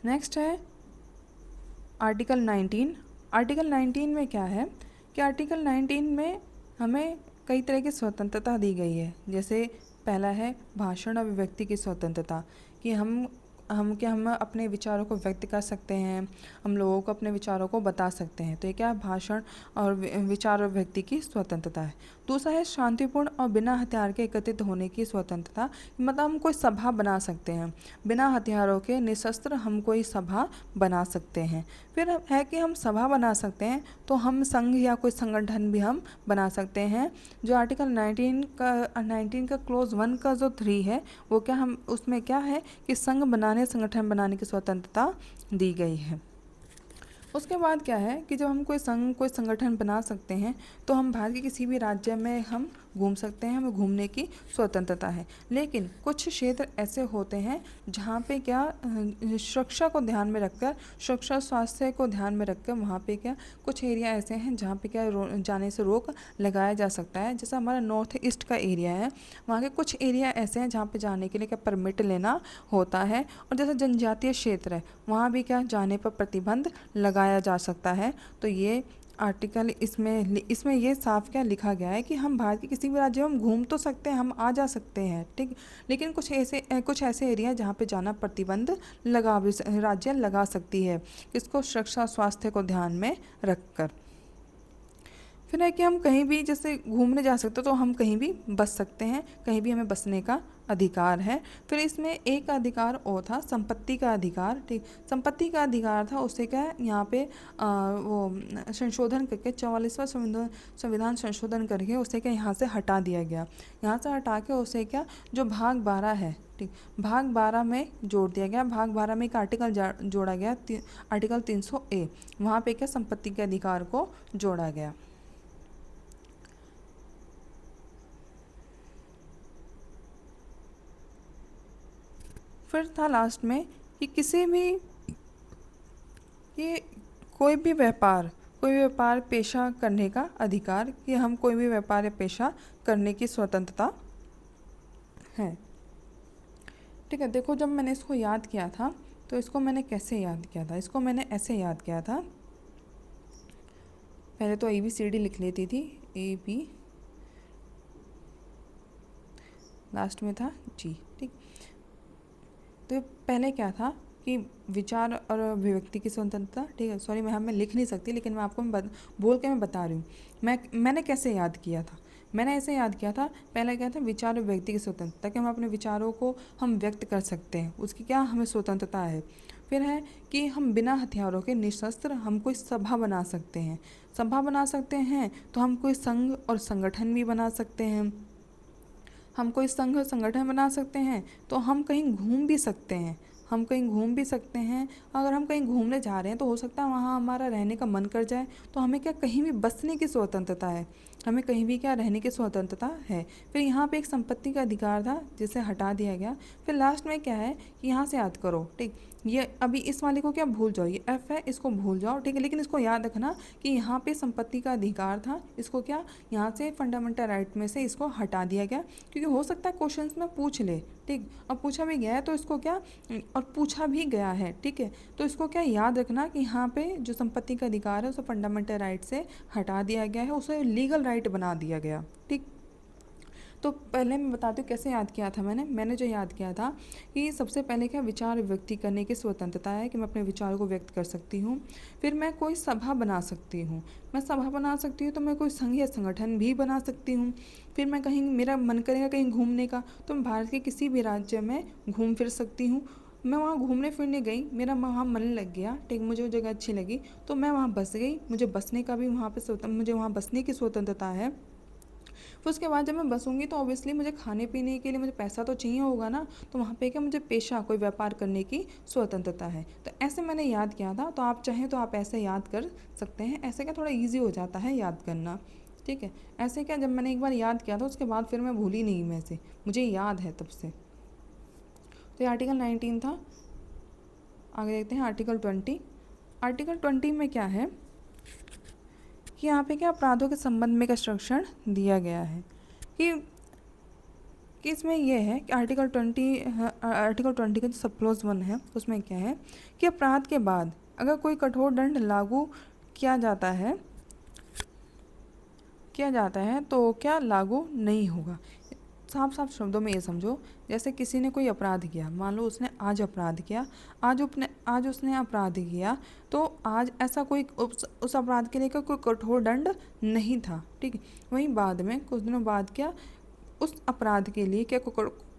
S1: नेक्स्ट है आर्टिकल 19। आर्टिकल 19 में क्या है कि आर्टिकल 19 में हमें कई तरह की स्वतंत्रता दी गई है। जैसे पहला है भाषण और अभिव्यक्ति की स्वतंत्रता, कि हम अपने विचारों को व्यक्त कर सकते हैं, हम लोगों को अपने विचारों को बता सकते हैं। तो ये क्या भाषण और विचार और व्यक्ति की स्वतंत्रता है। दूसरा है शांतिपूर्ण और बिना हथियार के एकत्रित होने की स्वतंत्रता, मतलब हम कोई सभा बना सकते हैं, बिना हथियारों के निशस्त्र हम कोई सभा बना सकते हैं। फिर है कि हम सभा बना सकते हैं तो हम संघ या कोई संगठन भी हम बना सकते हैं। जो आर्टिकल 19 का क्लोज 1 का जो 3 है वो क्या हम उसमें क्या है कि संघ बनाने बनाने, संगठन बनाने की स्वतंत्रता दी गई है। उसके बाद क्या है कि जब हम कोई संगठन बना सकते हैं तो हम भारत के किसी भी राज्य में हम घूम सकते हैं, हमें घूमने की स्वतंत्रता है। लेकिन कुछ क्षेत्र ऐसे होते हैं जहाँ पे क्या सुरक्षा को ध्यान में रखकर, सुरक्षा स्वास्थ्य को ध्यान में रखकर वहाँ पे क्या कुछ एरिया ऐसे हैं जहाँ पे क्या जाने से रोक लगाया जा सकता है। जैसा हमारा नॉर्थ ईस्ट का एरिया है, वहाँ के कुछ एरिया ऐसे हैं जहाँ पे जाने के लिए क्या परमिट लेना होता है। और जैसे जनजातीय क्षेत्र है वहाँ भी क्या जाने पर प्रतिबंध लगाया जा सकता है। तो ये आर्टिकल इसमें ये साफ क्या लिखा गया है कि हम भारत के किसी भी राज्य में हम घूम तो सकते हैं, हम आ जा सकते हैं, ठीक। लेकिन कुछ ऐसे एरिया जहाँ पे जाना प्रतिबंध राज्य लगा सकती है, इसको सुरक्षा स्वास्थ्य को ध्यान में रखकर। फिर है कि हम कहीं भी जैसे घूमने जा सकते, तो हम कहीं भी बस सकते हैं, कहीं भी हमें बसने का अधिकार है। फिर इसमें एक अधिकार और था, संपत्ति का अधिकार, ठीक। संपत्ति का अधिकार था, उससे क्या है यहाँ पे वो संशोधन करके 44वां संविधान संशोधन करके उसे क्या यहाँ से हटा दिया गया। यहाँ से हटा के उसे क्या जो भाग 12 है, ठीक, भाग 12 में जोड़ दिया गया। भाग 12 में एक आर्टिकल जोड़ा गया, आर्टिकल 300A, वहाँ पे क्या संपत्ति के अधिकार को जोड़ा गया। फिर था लास्ट में कि किसी भी ये कोई भी व्यापार पेशा करने का अधिकार, कि हम कोई भी व्यापार या पेशा करने की स्वतंत्रता है, ठीक है। देखो जब मैंने इसको याद किया था तो इसको मैंने कैसे याद किया था, इसको मैंने ऐसे याद किया था। पहले तो ABCD लिख लेती थी, AB, लास्ट में था G, ठीक। तो पहले क्या था कि विचार और अभिव्यक्ति की स्वतंत्रता, ठीक है। सॉरी मैं लिख नहीं सकती, लेकिन मैं आपको बोल के मैं बता रही हूँ। मैंने कैसे याद किया था, मैंने ऐसे याद किया था। पहले क्या था, विचार और व्यक्ति की स्वतंत्रता, कि हम अपने विचारों को हम व्यक्त कर सकते हैं, उसकी क्या हमें स्वतंत्रता है। फिर है कि हम बिना हथियारों के निशस्त्र हम कोई सभा बना सकते हैं, तो हम कोई संघ और संगठन भी बना सकते हैं, हम कोई संघ और संगठन बना सकते हैं। तो हम कहीं घूम भी सकते हैं, अगर हम कहीं घूमने जा रहे हैं तो हो सकता है वहाँ हमारा रहने का मन कर जाए, तो हमें क्या कहीं भी बसने की स्वतंत्रता है, हमें कहीं भी क्या रहने की स्वतंत्रता है। फिर यहाँ पे एक संपत्ति का अधिकार था जिसे हटा दिया गया। फिर लास्ट में क्या है कि यहाँ से याद करो, ठीक। ये अभी इस वाले को क्या भूल जाओ, ये F है, इसको भूल जाओ, ठीक है। लेकिन इसको याद रखना कि यहाँ पे संपत्ति का अधिकार था, इसको क्या यहाँ से फंडामेंटल राइट में से इसको हटा दिया गया, क्योंकि हो सकता है क्वेश्चंस में पूछ ले, ठीक। और पूछा भी गया है तो इसको क्या, और पूछा भी गया है, ठीक है। तो इसको क्या याद रखना कि यहाँ पे जो संपत्ति का अधिकार है उसे फंडामेंटल राइट से हटा दिया गया है, उसे लीगल राइट बना दिया गया, ठीक। तो पहले मैं बताती हूँ कैसे याद किया था मैंने जो याद किया था कि सबसे पहले क्या विचार व्यक्त करने की स्वतंत्रता है, कि मैं अपने विचारों को व्यक्त कर सकती हूँ। फिर मैं कोई सभा बना सकती हूँ, तो मैं कोई संघ या संगठन भी बना सकती हूँ। फिर मैं कहीं मेरा मन करेगा कहीं घूमने का, तो मैं भारत के किसी भी राज्य में घूम फिर सकती हूँ। मैं वहाँ घूमने फिरने गई, मेरा वहाँ मन लग गया, ठीक, मुझे वो जगह अच्छी लगी तो मैं वहाँ बस गई, मुझे बसने का भी मुझे वहाँ बसने की स्वतंत्रता है। फिर उसके बाद जब मैं बसूँगी तो ऑब्वियसली मुझे खाने पीने के लिए मुझे पैसा तो चाहिए होगा ना, तो वहाँ पे क्या मुझे पेशा कोई व्यापार करने की स्वतंत्रता है। तो ऐसे मैंने याद किया था, तो आप चाहें तो आप ऐसे याद कर सकते हैं, ऐसे क्या थोड़ा ईजी हो जाता है याद करना, ठीक है। ऐसे क्या जब मैंने एक बार याद किया था उसके बाद फिर मैं भूली नहीं, मैं से मुझे याद है तब से। तो ये आर्टिकल 19 था। आगे देखते हैं आर्टिकल 20। आर्टिकल 20 में क्या है कि यहाँ पे क्या अपराधों के संबंध में इंस्ट्रक्शन दिया गया है कि इसमें यह है कि आर्टिकल 20 का जो सब क्लॉज 1 है उसमें क्या है कि अपराध के बाद अगर कोई कठोर दंड लागू किया जाता है तो क्या लागू नहीं होगा। साफ साफ शब्दों में ये समझो, जैसे किसी ने कोई अपराध किया, मान लो उसने आज अपराध किया, आज उसने अपराध किया, तो आज ऐसा कोई उस अपराध के लिए कोई कठोर दंड नहीं था, ठीक है। वहीं बाद में कुछ दिनों बाद क्या उस अपराध के लिए क्या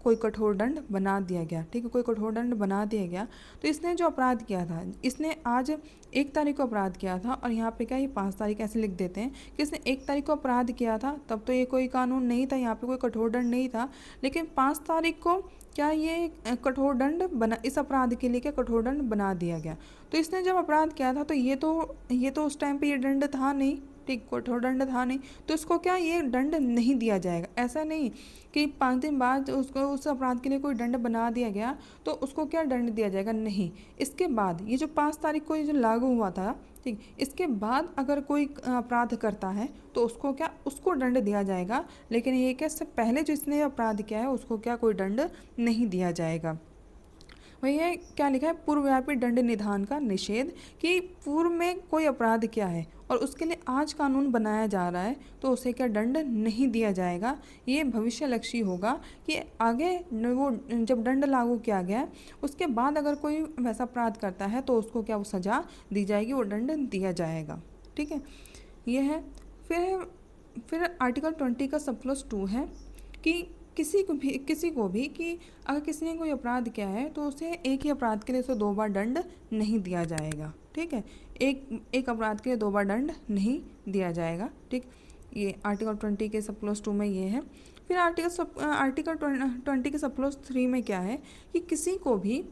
S1: कोई कठोर दंड बना दिया गया, ठीक है, कोई कठोर दंड बना दिया गया। तो इसने जो अपराध किया था, इसने आज 1 तारीख को अपराध किया था, और यहाँ पे क्या ये 5 तारीख ऐसे लिख देते हैं कि इसने 1 तारीख को अपराध किया था, तब तो ये कोई कानून नहीं था, यहाँ पे कोई कठोर दंड नहीं था। लेकिन 5 तारीख को क्या ये कठोर दंड बना, इस अपराध के लिए क्या कठोर दंड बना दिया गया। तो इसने जब अपराध किया था तो ये तो उस टाइम पे ये दंड था नहीं, ठीक, कठोर दंड था नहीं, तो इसको क्या ये दंड नहीं दिया जाएगा। ऐसा नहीं कि 5 दिन बाद उसको उस अपराध के लिए कोई दंड बना दिया गया तो उसको क्या दंड दिया जाएगा, नहीं। इसके बाद ये जो 5 तारीख को ये जो लागू हुआ था, ठीक, इसके बाद अगर कोई अपराध करता है तो उसको दंड दिया जाएगा। लेकिन ये क्या, इससे पहले जो इसने अपराध किया है उसको क्या कोई दंड नहीं दिया जाएगा। वही है, क्या लिखा है, पूर्वव्यापी दंड निधान का निषेध, कि पूर्व में कोई अपराध किया है और उसके लिए आज कानून बनाया जा रहा है तो उसे क्या दंड नहीं दिया जाएगा। ये भविष्यलक्षी होगा कि आगे वो जब दंड लागू किया गया उसके बाद अगर कोई वैसा अपराध करता है तो उसको क्या वो सज़ा दी जाएगी, वो दंड दिया जाएगा, ठीक है। ये है। फिर आर्टिकल 20 का सब क्लॉज 2 है कि किसी को भी कि अगर किसी ने कोई अपराध किया है तो उसे एक ही अपराध के लिए उसे 2 बार दंड नहीं दिया जाएगा, ठीक है। एक अपराध के लिए 2 बार दंड नहीं दिया जाएगा, ठीक। ये आर्टिकल 20 के सब क्लॉज 2 में ये है। फिर आर्टिकल 20 के सब क्लॉज 3 में क्या है कि किसी को भी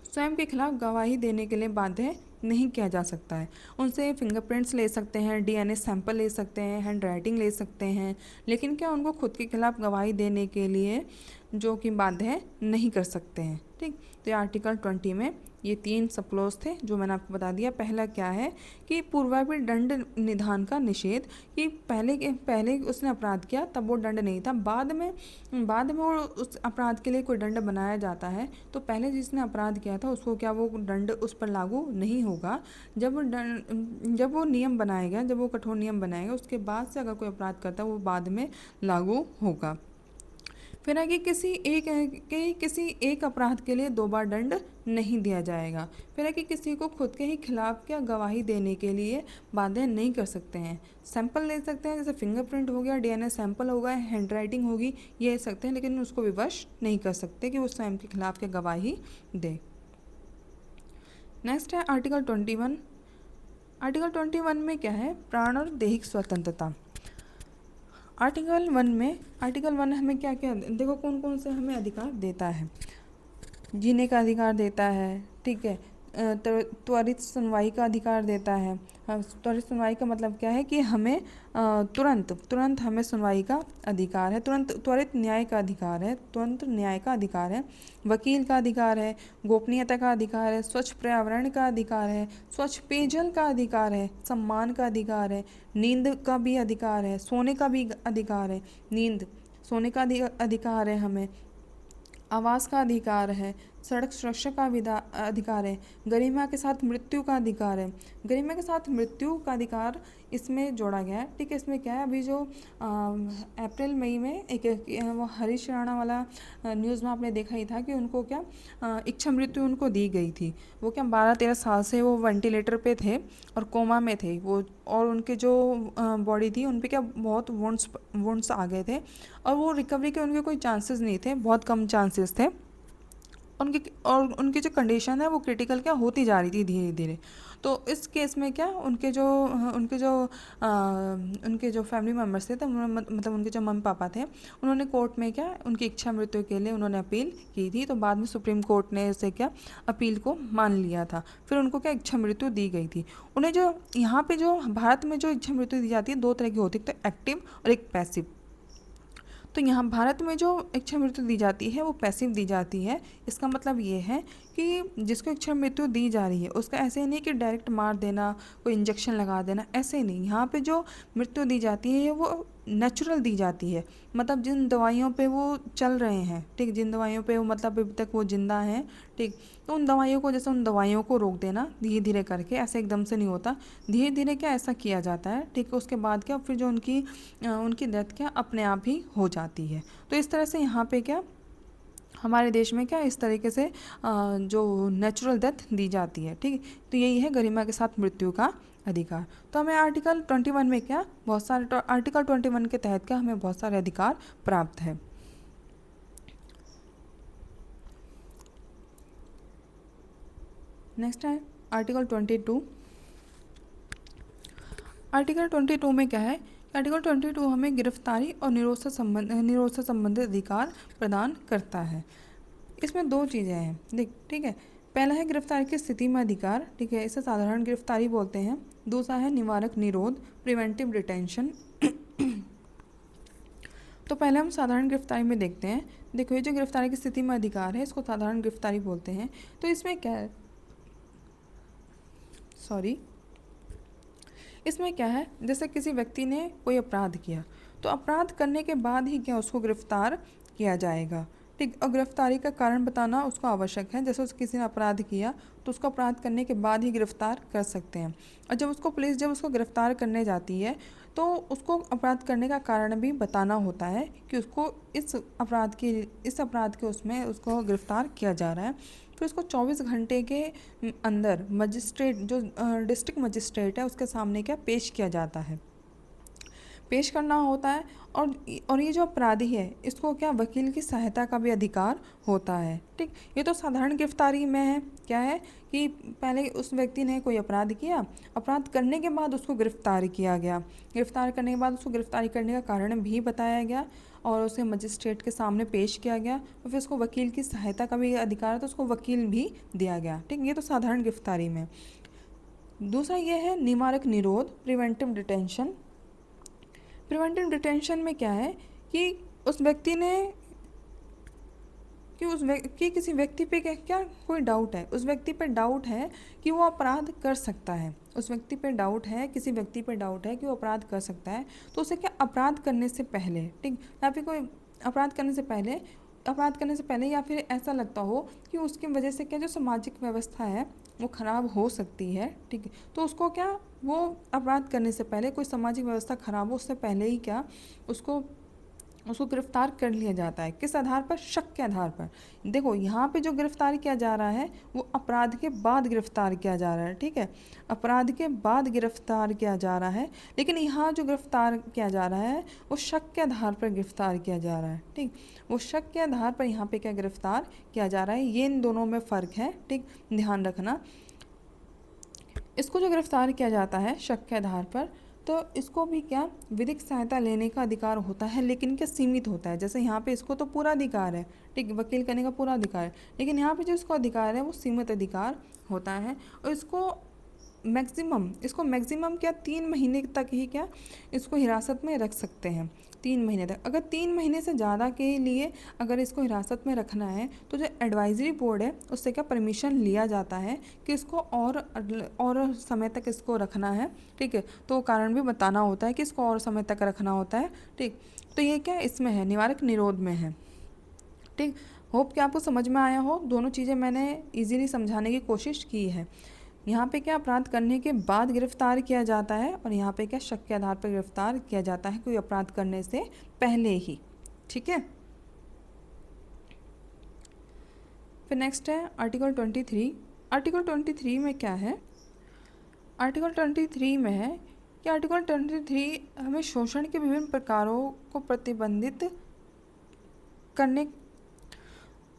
S1: स्वयं के खिलाफ गवाही देने के लिए बाध्य नहीं किया जा सकता है। उनसे फिंगरप्रिंट्स ले सकते हैं, डीएनए सैंपल ले सकते हैं, हैंड राइटिंग ले सकते हैं, लेकिन क्या उनको खुद के खिलाफ गवाही देने के लिए जो कि बाध्य नहीं कर सकते हैं, ठीक। तो ये आर्टिकल 20 में ये 3 सब क्लॉज थे जो मैंने आपको बता दिया। पहला क्या है कि पूर्वापी दंड निधान का निषेध, कि पहले उसने अपराध किया तब वो दंड नहीं था, बाद में वो उस अपराध के लिए कोई दंड बनाया जाता है तो पहले जिसने अपराध किया था उसको क्या वो दंड उस पर लागू नहीं होगा। जब वो नियम बनाएगा, जब वो कठोर नियम बनाएगा उसके बाद से अगर कोई अपराध करता है वो बाद में लागू होगा। फिर है कि किसी एक अपराध के लिए 2 बार दंड नहीं दिया जाएगा। फिर है कि किसी को खुद के ही खिलाफ क्या गवाही देने के लिए बाध्य नहीं कर सकते हैं। सैंपल ले सकते हैं, जैसे फिंगरप्रिंट हो गया, डीएनए सैंपल हो गया, हैंड राइटिंग होगी, ये ले सकते हैं, लेकिन उसको विवश नहीं कर सकते कि वो स्वयं के खिलाफ क्या गवाही दे। नेक्स्ट है आर्टिकल 21। आर्टिकल 21 में क्या है, प्राण और दैहिक स्वतंत्रता। आर्टिकल 1 हमें क्या क्या देखो कौन कौन से हमें अधिकार देता है। जीने का अधिकार देता है, ठीक है। त्वरित सुनवाई का अधिकार देता है। त्वरित सुनवाई का मतलब क्या है कि हमें तुरंत हमें सुनवाई का अधिकार है, त्वरित न्याय का अधिकार है, तुरंत न्याय का अधिकार है। वकील का अधिकार है, गोपनीयता का अधिकार है, स्वच्छ पर्यावरण का अधिकार है, स्वच्छ पेयजल का अधिकार है, सम्मान का अधिकार है, नींद का भी अधिकार है, सोने का भी अधिकार है, सोने का अधिकार है हमें, आवास का अधिकार है, सड़क सुरक्षा का अधिकार है, गरिमा के साथ मृत्यु का अधिकार है। गरिमा के साथ मृत्यु का अधिकार इसमें जोड़ा गया है, ठीक है। इसमें क्या है, अभी जो अप्रैल मई में एक वो हरीश राणा वाला न्यूज़ में आपने देखा ही था कि उनको क्या इच्छा मृत्यु उनको दी गई थी। वो क्या 12-13 साल से वो वेंटिलेटर पे थे और कोमा में थे वो, और उनके जो बॉडी थी उन पे क्या बहुत वुंड्स आ गए थे और वो रिकवरी के उनके कोई चांसेस नहीं थे, बहुत कम चांसेस थे। उनकी जो कंडीशन है वो क्रिटिकल क्या होती जा रही थी धीरे धीरे। तो इस केस में क्या उनके जो फैमिली मेम्बर्स थे, तो मतलब उनके जो मम्मी पापा थे, उन्होंने कोर्ट में क्या उनकी इच्छा मृत्यु के लिए उन्होंने अपील की थी। तो बाद में सुप्रीम कोर्ट ने इसे क्या अपील को मान लिया था, फिर उनको क्या इच्छा मृत्यु दी गई थी। उन्हें जो यहाँ पे जो भारत में जो इच्छा मृत्यु दी जाती है 2 तरह की होती है, तो एक्टिव और एक पैसिव। तो यहाँ भारत में जो इच्छा मृत्यु दी जाती है वो पैसिव दी जाती है। इसका मतलब ये है कि जिसको इच्छा मृत्यु दी जा रही है उसका ऐसे नहीं कि डायरेक्ट मार देना, कोई इंजेक्शन लगा देना, ऐसे नहीं। यहाँ पे जो मृत्यु दी जाती है वो नेचुरल दी जाती है, मतलब जिन दवाइयों पे वो चल रहे हैं, ठीक, जिन दवाइयों पे वो मतलब अभी तक वो जिंदा हैं, ठीक, तो उन दवाइयों को जैसे उन दवाइयों को रोक देना धीरे धीरे करके, ऐसे एकदम से नहीं होता, धीरे धीरे क्या ऐसा किया जाता है, ठीक है। उसके बाद क्या फिर जो उनकी डेथ क्या अपने आप ही हो जाती है। तो इस तरह से यहाँ पे क्या हमारे देश में क्या इस तरीके से जो नेचुरल डेथ दी जाती है, ठीक। तो यही है गरिमा के साथ मृत्यु का अधिकार। तो हमें आर्टिकल 21 में क्या बहुत सारे आर्टिकल 21 के तहत क्या हमें बहुत सारे अधिकार प्राप्त है। नेक्स्ट है आर्टिकल 22। आर्टिकल 22 में क्या है? आर्टिकल 22 हमें गिरफ्तारी और निरोध से संबंधित अधिकार प्रदान करता है। इसमें दो चीज़ें हैं, देख, ठीक है। पहला है गिरफ्तारी की स्थिति में अधिकार, ठीक है, इसे साधारण गिरफ्तारी बोलते हैं। दूसरा है निवारक निरोध, प्रिवेंटिव डिटेंशन। तो पहले हम साधारण गिरफ्तारी में देखते हैं। देखो, ये जो गिरफ्तारी की स्थिति में अधिकार है, इसको साधारण गिरफ्तारी बोलते हैं। तो इसमें क्या है, इसमें क्या है, जैसे किसी व्यक्ति ने कोई अपराध किया, तो अपराध करने के बाद ही क्या उसको गिरफ्तार किया जाएगा, ठीक। और गिरफ्तारी का कारण बताना उसको आवश्यक है। जैसे किसी ने अपराध किया तो उसको अपराध करने के बाद ही गिरफ्तार कर सकते हैं। और जब पुलिस उसको गिरफ्तार करने जाती है तो उसको अपराध करने का कारण भी बताना होता है कि उसको इस अपराध के उसमें उसको गिरफ्तार किया जा रहा है। फिर उसको 24 घंटे के अंदर मजिस्ट्रेट, जो डिस्ट्रिक्ट मजिस्ट्रेट है, उसके सामने क्या पेश किया जाता है, पेश करना होता है। और ये जो अपराधी है, इसको क्या वकील की सहायता का भी अधिकार होता है, ठीक। ये तो साधारण गिरफ्तारी में है। क्या है कि पहले उस व्यक्ति ने कोई अपराध किया, अपराध करने के बाद उसको गिरफ्तार किया गया, गिरफ्तार करने के बाद उसको गिरफ्तारी करने का कारण भी बताया गया और उसे मजिस्ट्रेट के सामने पेश किया गया, और फिर उसको वकील की सहायता का भी अधिकार है, तो उसको वकील भी दिया गया, ठीक। ये तो साधारण गिरफ्तारी में। दूसरा ये है निवारक निरोध, प्रिवेंटिव डिटेंशन। प्रिवेंटिव डिटेंशन में क्या है कि उस व्यक्ति ने कि किसी व्यक्ति पे क्या कोई डाउट है, उस व्यक्ति पे डाउट है कि वो अपराध कर सकता है, उस व्यक्ति पे डाउट है, किसी व्यक्ति पे डाउट है कि वो अपराध कर सकता है, तो उसे क्या अपराध करने से पहले, ठीक, या फिर कोई अपराध करने से पहले या फिर ऐसा लगता हो कि उसकी वजह से क्या जो सामाजिक व्यवस्था है वो ख़राब हो सकती है, ठीक है, तो उसको क्या वो अपराध करने से पहले, कोई सामाजिक व्यवस्था ख़राब हो उससे पहले ही क्या उसको गिरफ्तार कर लिया जाता है। किस आधार पर? शक के आधार पर। देखो, यहाँ पे जो गिरफ्तार किया जा रहा है वो अपराध के बाद गिरफ्तार किया जा रहा है, ठीक है, अपराध के बाद गिरफ्तार किया जा रहा है। लेकिन यहाँ जो गिरफ्तार किया जा रहा है वो शक के आधार पर गिरफ्तार किया जा रहा है, ठीक, वो शक के आधार पर यहाँ पे क्या गिरफ्तार किया जा रहा है। ये इन दोनों में फ़र्क है, ठीक, ध्यान रखना। इसको जो गिरफ्तार किया जाता है शक के आधार पर, तो इसको भी क्या विधिक सहायता लेने का अधिकार होता है, लेकिन क्या सीमित होता है। जैसे यहाँ पे इसको तो पूरा अधिकार है, ठीक, वकील करने का पूरा अधिकार है, लेकिन यहाँ पे जो इसको अधिकार है वो सीमित अधिकार होता है। और इसको मैक्सिमम क्या 3 महीने तक ही क्या इसको हिरासत में रख सकते हैं, 3 महीने तक। अगर 3 महीने से ज़्यादा के लिए अगर इसको हिरासत में रखना है तो जो एडवाइजरी बोर्ड है उससे क्या परमिशन लिया जाता है कि इसको और समय तक इसको रखना है, ठीक है, तो कारण भी बताना होता है कि इसको और समय तक रखना होता है, ठीक। तो ये क्या इसमें है, निवारक निरोध में है, ठीक। होप कि आपको समझ में आया हो। दोनों चीज़ें मैंने इजीली समझाने की कोशिश की है। यहाँ पे क्या अपराध करने के बाद गिरफ्तार किया जाता है और यहाँ पे क्या शक के आधार पर गिरफ्तार किया जाता है कोई अपराध करने से पहले ही, ठीक है। फिर नेक्स्ट है आर्टिकल 23। आर्टिकल 23 में क्या है? आर्टिकल 23 में है कि आर्टिकल 23 हमें शोषण के विभिन्न प्रकारों को प्रतिबंधित करने।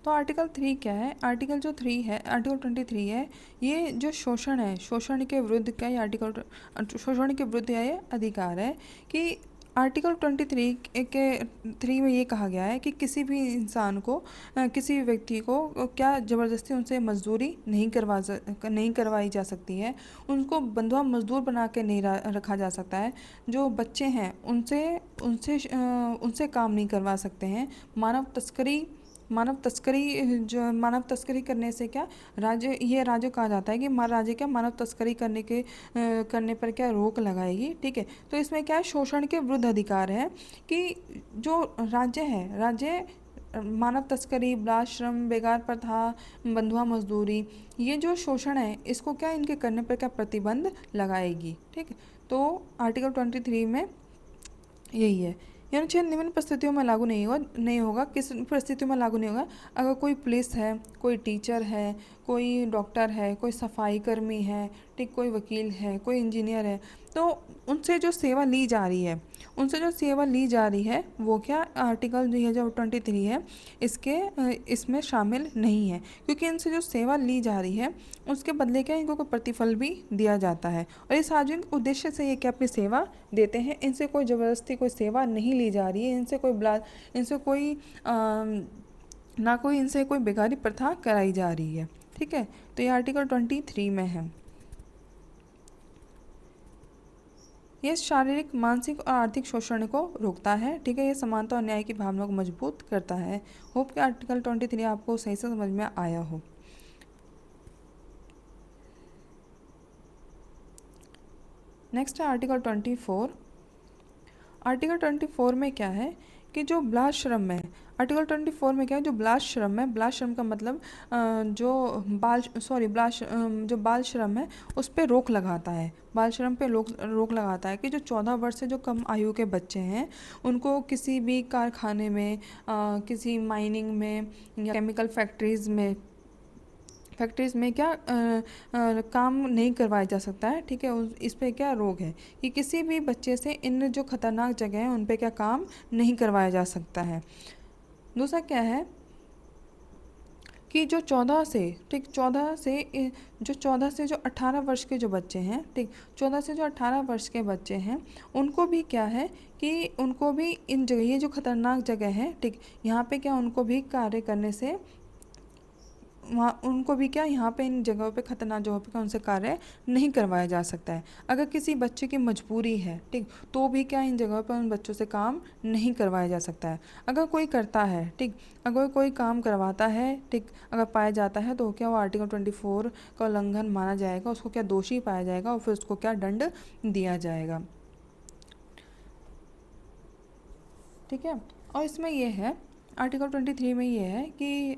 S1: तो आर्टिकल 3 क्या है? आर्टिकल 23 है, ये जो शोषण है, शोषण के विरुद्ध का ये शोषण के विरुद्ध ये अधिकार है कि आर्टिकल 23 के 3 में ये कहा गया है कि किसी भी इंसान को, किसी भी व्यक्ति को क्या ज़बरदस्ती उनसे मजदूरी नहीं करवाई जा सकती है, उनको बंधुआ मजदूर बना के नहीं रखा जा सकता है। जो बच्चे हैं उनसे काम नहीं करवा सकते हैं। मानव तस्करी करने से क्या राज्य कहा जाता है कि राज्य क्या मानव तस्करी करने पर क्या रोक लगाएगी, ठीक है। तो इसमें क्या है, शोषण के विरुद्ध अधिकार है कि जो राज्य मानव तस्करी, बाल श्रम, बेगार प्रथा, बंधुआ मजदूरी, ये जो शोषण है इसको क्या इनके करने पर क्या प्रतिबंध लगाएगी, ठीक है। तो आर्टिकल 23 में यही है। यह अनुच्छेद निम्न परिस्थितियों में लागू नहीं होगा। किस परिस्थितियों में लागू नहीं होगा? अगर कोई पुलिस है, कोई टीचर है, कोई डॉक्टर है, कोई सफाई कर्मी है, ठीक, कोई वकील है, कोई इंजीनियर है, तो उनसे जो सेवा ली जा रही है उनसे जो सेवा ली जा रही है वो क्या आर्टिकल जो 23 है इसमें शामिल नहीं है, क्योंकि इनसे जो सेवा ली जा रही है उसके बदले क्या इनको कोई प्रतिफल भी दिया जाता है, और ये सार्वजनिक उद्देश्य से ये क्या अपनी सेवा देते हैं। इनसे कोई ज़बरदस्ती कोई सेवा नहीं ली जा रही है, इनसे कोई ना कोई इनसे कोई बेकारी प्रथा कराई जा रही है। ठीक है, तो ये आर्टिकल 23 में है। यह शारीरिक, मानसिक और आर्थिक शोषण को रोकता है। ठीक है, ये समानता और न्याय की भावना को मजबूत करता है। होप कि आर्टिकल 23 आपको सही से समझ में आया हो। नेक्स्ट है आर्टिकल 24। आर्टिकल 24 में क्या है कि जो बाल श्रम है, आर्टिकल 24 में क्या है, जो बाल श्रम है, बाल श्रम का मतलब जो बाल श्रम है उस पर रोक लगाता है। बाल श्रम पे रोक लगाता है कि जो 14 वर्ष से जो कम आयु के बच्चे हैं उनको किसी भी कारखाने में, किसी माइनिंग में या केमिकल फैक्ट्रीज़ में क्या काम नहीं करवाया जा सकता है। ठीक है, इस पे क्या रोक है कि किसी भी बच्चे से इन जो खतरनाक जगह हैं उन पे क्या काम नहीं करवाया जा सकता है। दूसरा क्या है कि जो 14 से ठीक 14 से जो 14 से जो 18 वर्ष के जो बच्चे हैं, ठीक 14 से जो 18 वर्ष के बच्चे हैं उनको भी क्या है कि उनको भी इन जगह, ये जो खतरनाक जगह है, ठीक यहाँ पे क्या उनको भी कार्य करने से वहाँ उनको भी क्या यहाँ पे इन जगहों पे खतरनाक जगहों पे क्या उनसे कार्य नहीं करवाया जा सकता है। अगर किसी बच्चे की मजबूरी है, ठीक, तो भी क्या इन जगहों पर उन बच्चों से काम नहीं करवाया जा सकता है। अगर कोई करता है, ठीक, अगर कोई काम करवाता है, ठीक, अगर पाया जाता है तो क्या वो आर्टिकल 24 का उल्लंघन माना जाएगा, उसको क्या दोषी पाया जाएगा और फिर उसको क्या दंड दिया जाएगा। ठीक है, और इसमें ये है आर्टिकल 23 में ये है कि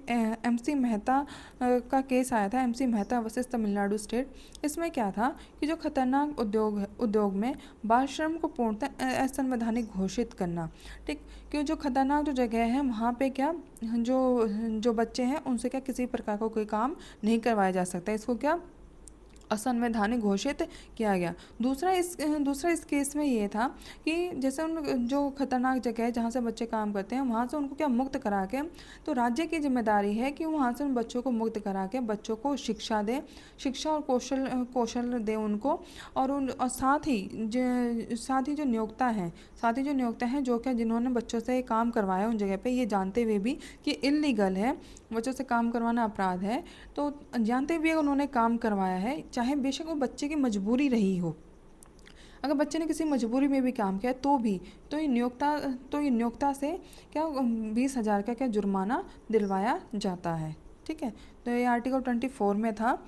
S1: MC मेहता का केस आया था, MC Mehta versus Tamil Nadu state. इसमें क्या था कि जो खतरनाक उद्योग में बाल श्रम को पूर्णतः असंवैधानिक घोषित करना। ठीक, कि जो खतरनाक जो जगह है वहाँ पे क्या जो बच्चे हैं उनसे क्या किसी प्रकार का कोई काम नहीं करवाया जा सकता, इसको क्या असंवैधानिक घोषित किया गया। दूसरा इस केस में ये था कि जैसे उन जो खतरनाक जगह है जहाँ से बच्चे काम करते हैं वहाँ से उनको क्या मुक्त करा के, तो राज्य की जिम्मेदारी है कि वहाँ से उन बच्चों को मुक्त करा के बच्चों को शिक्षा दे, शिक्षा और कौशल दे उनको, और साथ ही जो नियोक्ता हैं जो क्या जिन्होंने बच्चों से काम करवाया उन जगह पे, ये जानते हुए भी कि इल्लीगल है, बच्चों से काम करवाना अपराध है, तो जानते हुए उन्होंने काम करवाया है, चाहे बेशक वो बच्चे की मजबूरी रही हो। अगर बच्चे ने किसी मजबूरी में भी काम किया तो भी तो ये नियोक्ता से क्या 20,000 का क्या जुर्माना दिलवाया जाता है। ठीक है, तो ये आर्टिकल 24 में था।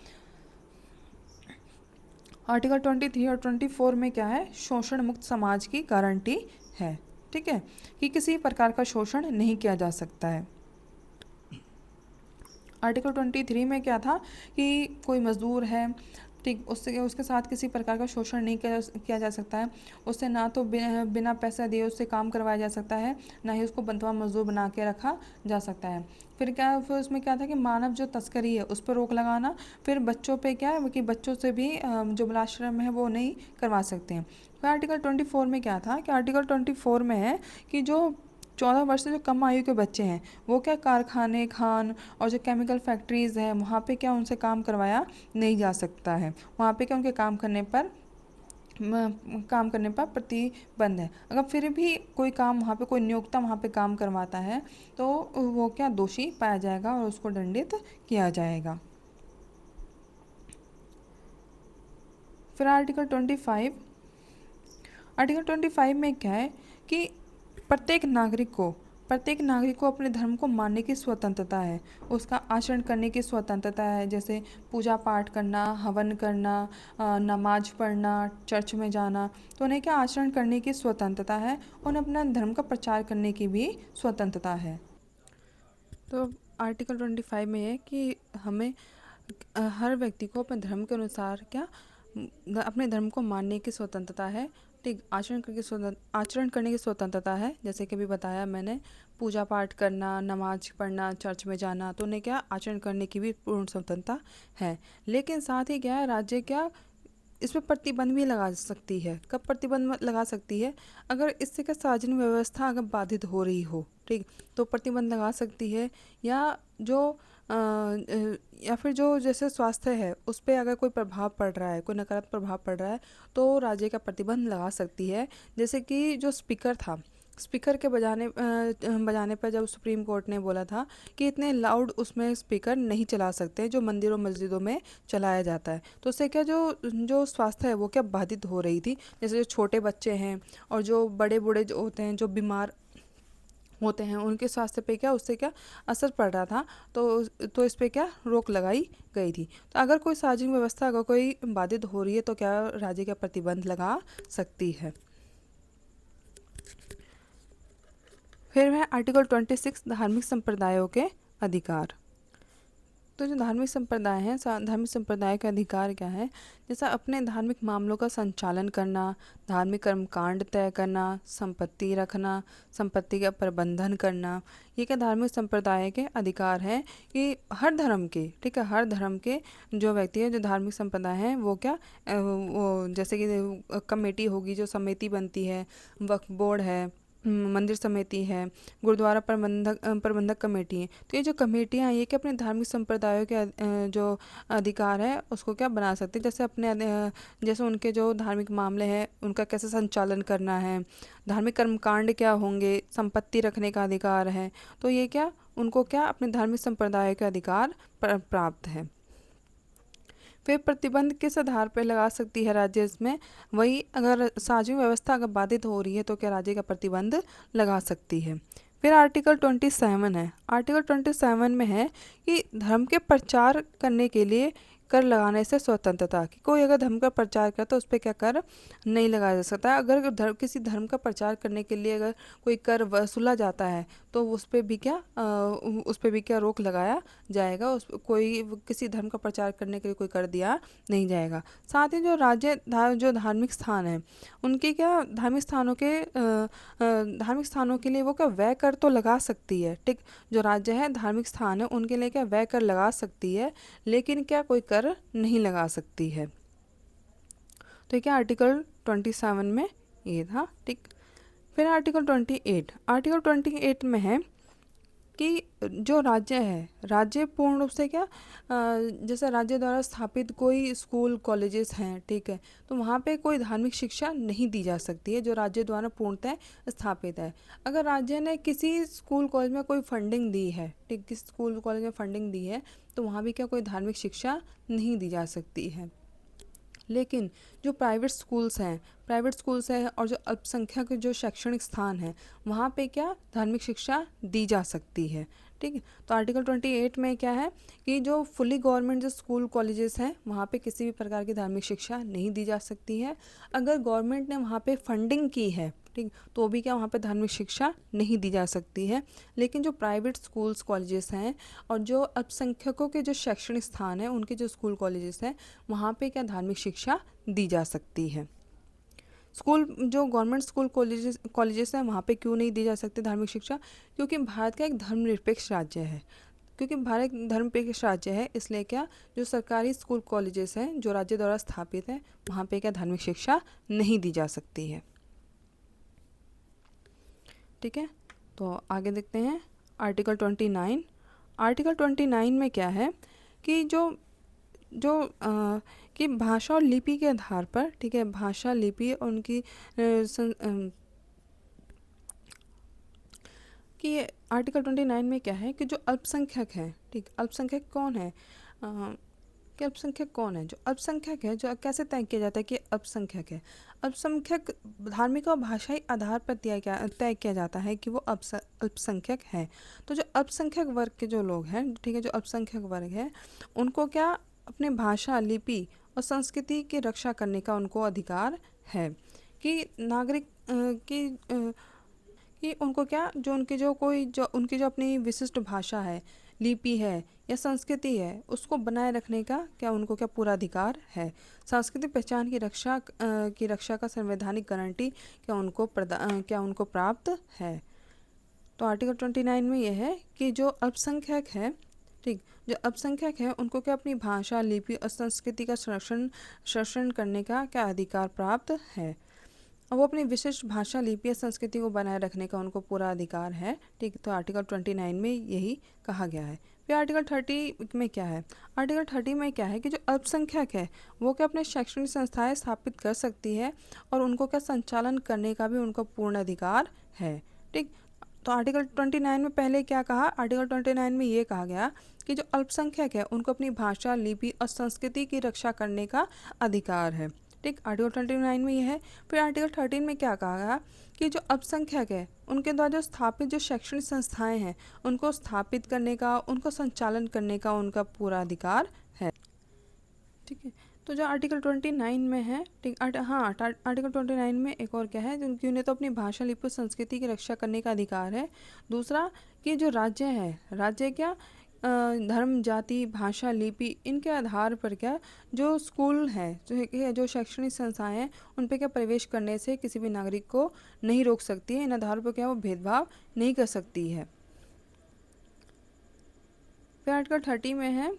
S1: आर्टिकल 23 और 24 में क्या है, शोषण मुक्त समाज की गारंटी है। ठीक है, कि किसी प्रकार का शोषण नहीं किया जा सकता है। आर्टिकल 23 में क्या था कि कोई मज़दूर है, ठीक, उसके साथ किसी प्रकार का शोषण नहीं किया जा सकता है, उससे ना तो बिना पैसा दिए उससे काम करवाया जा सकता है, ना ही उसको बंधुआ मजदूर बना के रखा जा सकता है। फिर उसमें क्या था कि मानव जो तस्करी है उस पर रोक लगाना। फिर बच्चों पे क्या है कि बच्चों से भी जो बालाश्रम है वो नहीं करवा सकते हैं। फिर आर्टिकल 24 में क्या था कि आर्टिकल 24 में है कि जो 14 वर्ष से जो कम आयु के बच्चे हैं वो क्या कारखाने, खान और जो केमिकल फैक्ट्रीज़ हैं वहाँ पे क्या उनसे काम करवाया नहीं जा सकता है। वहाँ पे क्या उनके काम करने पर प्रतिबंध है। अगर फिर भी कोई काम वहाँ पे कोई नियोक्ता वहाँ पे काम करवाता है तो वो क्या दोषी पाया जाएगा और उसको दंडित किया जाएगा। फिर आर्टिकल 25 में क्या है कि प्रत्येक नागरिक को अपने धर्म को मानने की स्वतंत्रता है, उसका आचरण करने की स्वतंत्रता है, जैसे पूजा पाठ करना, हवन करना, नमाज पढ़ना, चर्च में जाना, तो उन्हें क्या आचरण करने की स्वतंत्रता है, उन्हें अपना धर्म का प्रचार करने की भी स्वतंत्रता है। तो आर्टिकल 25 में है कि हमें हर व्यक्ति को अपने धर्म के अनुसार क्या अपने धर्म को मानने की स्वतंत्रता है, ठीक, आचरण करने की स्वतंत्रता है, जैसे कि अभी बताया मैंने, पूजा पाठ करना, नमाज पढ़ना, चर्च में जाना, तो उन्हें क्या आचरण करने की भी पूर्ण स्वतंत्रता है। लेकिन साथ ही क्या है, राज्य क्या इस पर प्रतिबंध भी लगा सकती है। कब प्रतिबंध लगा सकती है? अगर इससे क्या सार्वजनिक व्यवस्था अगर बाधित हो रही हो, ठीक, तो प्रतिबंध लगा सकती है। या जो या फिर जो जैसे स्वास्थ्य है उस पर अगर कोई प्रभाव पड़ रहा है, कोई नकारात्मक प्रभाव पड़ रहा है, तो राज्य का प्रतिबंध लगा सकती है। जैसे कि जो स्पीकर था, स्पीकर के बजाने पर जब सुप्रीम कोर्ट ने बोला था कि इतने लाउड उसमें स्पीकर नहीं चला सकते जो मंदिरों मस्जिदों में चलाया जाता है, तो उससे क्या जो जो स्वास्थ्य है वो क्या बाधित हो रही थी। जैसे जो छोटे बच्चे हैं और जो बड़े बूढ़े जो होते हैं, जो बीमार होते हैं, उनके स्वास्थ्य पे क्या उससे क्या असर पड़ रहा था, तो इस पे क्या रोक लगाई गई थी। तो अगर कोई सार्वजनिक व्यवस्था अगर कोई बाधित हो रही है तो क्या राज्य का प्रतिबंध लगा सकती है। फिर है आर्टिकल 26 धार्मिक संप्रदायों के अधिकार। तो जो धार्मिक संप्रदाय हैं, धार्मिक संप्रदाय का अधिकार क्या है? जैसा अपने धार्मिक मामलों का संचालन करना, धार्मिक कर्मकांड तय करना, संपत्ति रखना, संपत्ति का प्रबंधन करना, ये क्या धार्मिक संप्रदाय के अधिकार हैं कि हर धर्म के, ठीक है, हर धर्म के जो व्यक्ति है, जो धार्मिक संप्रदाय हैं, वो क्या वो जैसे कि कमेटी होगी, जो समिति बनती है, वक्फ बोर्ड है, मंदिर समिति है, गुरुद्वारा प्रबंधक कमेटी है, तो ये जो कमेटियाँ ये क्या अपने धार्मिक संप्रदायों के जो अधिकार है उसको क्या बना सकते हैं। जैसे जैसे उनके जो धार्मिक मामले हैं उनका कैसे संचालन करना है, धार्मिक कर्मकांड क्या होंगे, संपत्ति रखने का अधिकार है, तो ये क्या उनको क्या अपने धार्मिक संप्रदाय के अधिकार प्राप्त है। फिर प्रतिबंध किस आधार पर लगा सकती है राज्य? इसमें वही, अगर सार्वजनिक व्यवस्था अगर बाधित हो रही है तो क्या राज्य का प्रतिबंध लगा सकती है। फिर आर्टिकल 27 है। आर्टिकल 27 में है कि धर्म के प्रचार करने के लिए कर लगाने से स्वतंत्रता, कि कोई अगर धर्म का प्रचार करे तो उस पर क्या कर नहीं लगाया जा सकता। अगर किसी धर्म का प्रचार करने के लिए अगर कोई कर वसूला जाता है तो उस पर भी क्या रोक लगाया जाएगा। किसी धर्म का प्रचार करने के लिए कोई कर दिया नहीं जाएगा। साथ ही जो जो धार्मिक स्थान है उनके क्या धार्मिक स्थानों के लिए वो क्या व्यय कर तो लगा सकती है, ठीक, जो राज्य है धार्मिक स्थान है उनके लिए क्या व्यय कर लगा सकती है, लेकिन क्या कोई कर नहीं लगा सकती है। तो क्या आर्टिकल 27 में ये था, ठीक। फिर आर्टिकल 28 में है कि जो राज्य है, राज्य पूर्ण रूप से क्या जैसे राज्य द्वारा स्थापित कोई स्कूल कॉलेजेस हैं, ठीक है, तो वहाँ पे कोई धार्मिक शिक्षा नहीं दी जा सकती है जो राज्य द्वारा पूर्णतः स्थापित है। अगर राज्य ने किसी स्कूल कॉलेज में कोई फंडिंग दी है, ठीक, किसी स्कूल कॉलेज में फंडिंग दी है तो वहाँ भी क्या कोई धार्मिक शिक्षा नहीं दी जा सकती है। लेकिन जो प्राइवेट स्कूल्स हैं और जो अल्पसंख्यक जो शैक्षणिक स्थान है वहाँ पे क्या धार्मिक शिक्षा दी जा सकती है, ठीक है। तो आर्टिकल 28 में क्या है कि जो फुली गवर्नमेंट जो स्कूल कॉलेजेस हैं वहाँ पे किसी भी प्रकार की धार्मिक शिक्षा नहीं दी जा सकती है। अगर गवर्नमेंट ने वहाँ पे फंडिंग की है, ठीक, तो भी क्या वहाँ पे धार्मिक शिक्षा नहीं दी जा सकती है। लेकिन जो प्राइवेट स्कूल्स कॉलेजेस हैं और जो अल्पसंख्यकों के जो शैक्षणिक स्थान हैं उनके जो स्कूल कॉलेजेस हैं वहाँ पे क्या धार्मिक शिक्षा दी जा सकती है। जो गवर्नमेंट स्कूल कॉलेजेस हैं वहाँ पे क्यों नहीं दी जा सकती धार्मिक शिक्षा? क्योंकि भारत का एक धर्मनिरपेक्ष राज्य है। क्योंकि भारत धर्मनिरपेक्ष राज्य है इसलिए क्या जो सरकारी स्कूल कॉलेजेस हैं जो राज्य द्वारा स्थापित है वहाँ पे क्या धार्मिक शिक्षा नहीं दी जा सकती है, ठीक है। तो आगे देखते हैं आर्टिकल 29। आर्टिकल 29 में क्या है कि कि भाषा और लिपि के आधार पर, ठीक है, भाषा लिपि और उनकी कि आर्टिकल 29 में क्या है कि जो अल्पसंख्यक है, ठीक, अल्पसंख्यक कौन है कि अल्पसंख्यक कौन है? जो अल्पसंख्यक है, जो कैसे तय किया जाता है कि अल्पसंख्यक है? अल्पसंख्यक धार्मिक और भाषाई आधार पर तय किया जाता है कि वो अल्पसंख्यक है। तो जो अल्पसंख्यक वर्ग के जो लोग हैं, ठीक है, जो अल्पसंख्यक वर्ग है उनको क्या अपने भाषा, लिपि और संस्कृति की रक्षा करने का उनको अधिकार है कि नागरिक कि उनको क्या जो उनकी जो अपनी विशिष्ट भाषा है, लिपि है या संस्कृति है उसको बनाए रखने का क्या उनको क्या पूरा अधिकार है। सांस्कृतिक पहचान की रक्षा का संवैधानिक गारंटी क्या उनको प्राप्त है। तो आर्टिकल 29 में यह है कि जो अल्पसंख्यक है, ठीक। जो अल्पसंख्यक है उनको क्या अपनी भाषा, लिपि और संस्कृति का संरक्षण करने का क्या अधिकार प्राप्त है। और वो अपनी विशिष्ट भाषा, लिपि या संस्कृति को बनाए रखने का उनको पूरा अधिकार है। ठीक, तो आर्टिकल 29 में यही कहा गया है। फिर आर्टिकल 30 में क्या है। आर्टिकल 30 में क्या है कि जो अल्पसंख्यक है वो क्या अपने शैक्षणिक संस्थाएं स्थापित कर सकती है और उनको क्या संचालन करने का भी उनको पूर्ण अधिकार है। ठीक, तो आर्टिकल 29 में पहले क्या कहा। आर्टिकल 29 में ये कहा गया कि जो अल्पसंख्यक है उनको अपनी भाषा, लिपि और संस्कृति की रक्षा करने का अधिकार है। ठीक, आर्टिकल 29 में ये है। फिर आर्टिकल 13 में क्या कहा गया कि जो अल्पसंख्यक है उनके द्वारा जो स्थापित जो शैक्षणिक संस्थाएं हैं उनको स्थापित करने का, उनको संचालन करने का उनका पूरा अधिकार है। ठीक है, तो जो आर्टिकल 29 में है, ठीक, आर्टिकल 29 में एक और क्या है कि उन्हें तो अपनी भाषा, लिपि, संस्कृति की रक्षा करने का अधिकार है। दूसरा कि जो राज्य है, राज्य क्या धर्म, जाति, भाषा, लिपि इनके आधार पर क्या जो स्कूल है, जो शैक्षणिक संस्थाएं हैं उन पे क्या प्रवेश करने से किसी भी नागरिक को नहीं रोक सकती है। इन आधार पर क्या वो भेदभाव नहीं कर सकती है। फिर आर्टिकल 30 में है।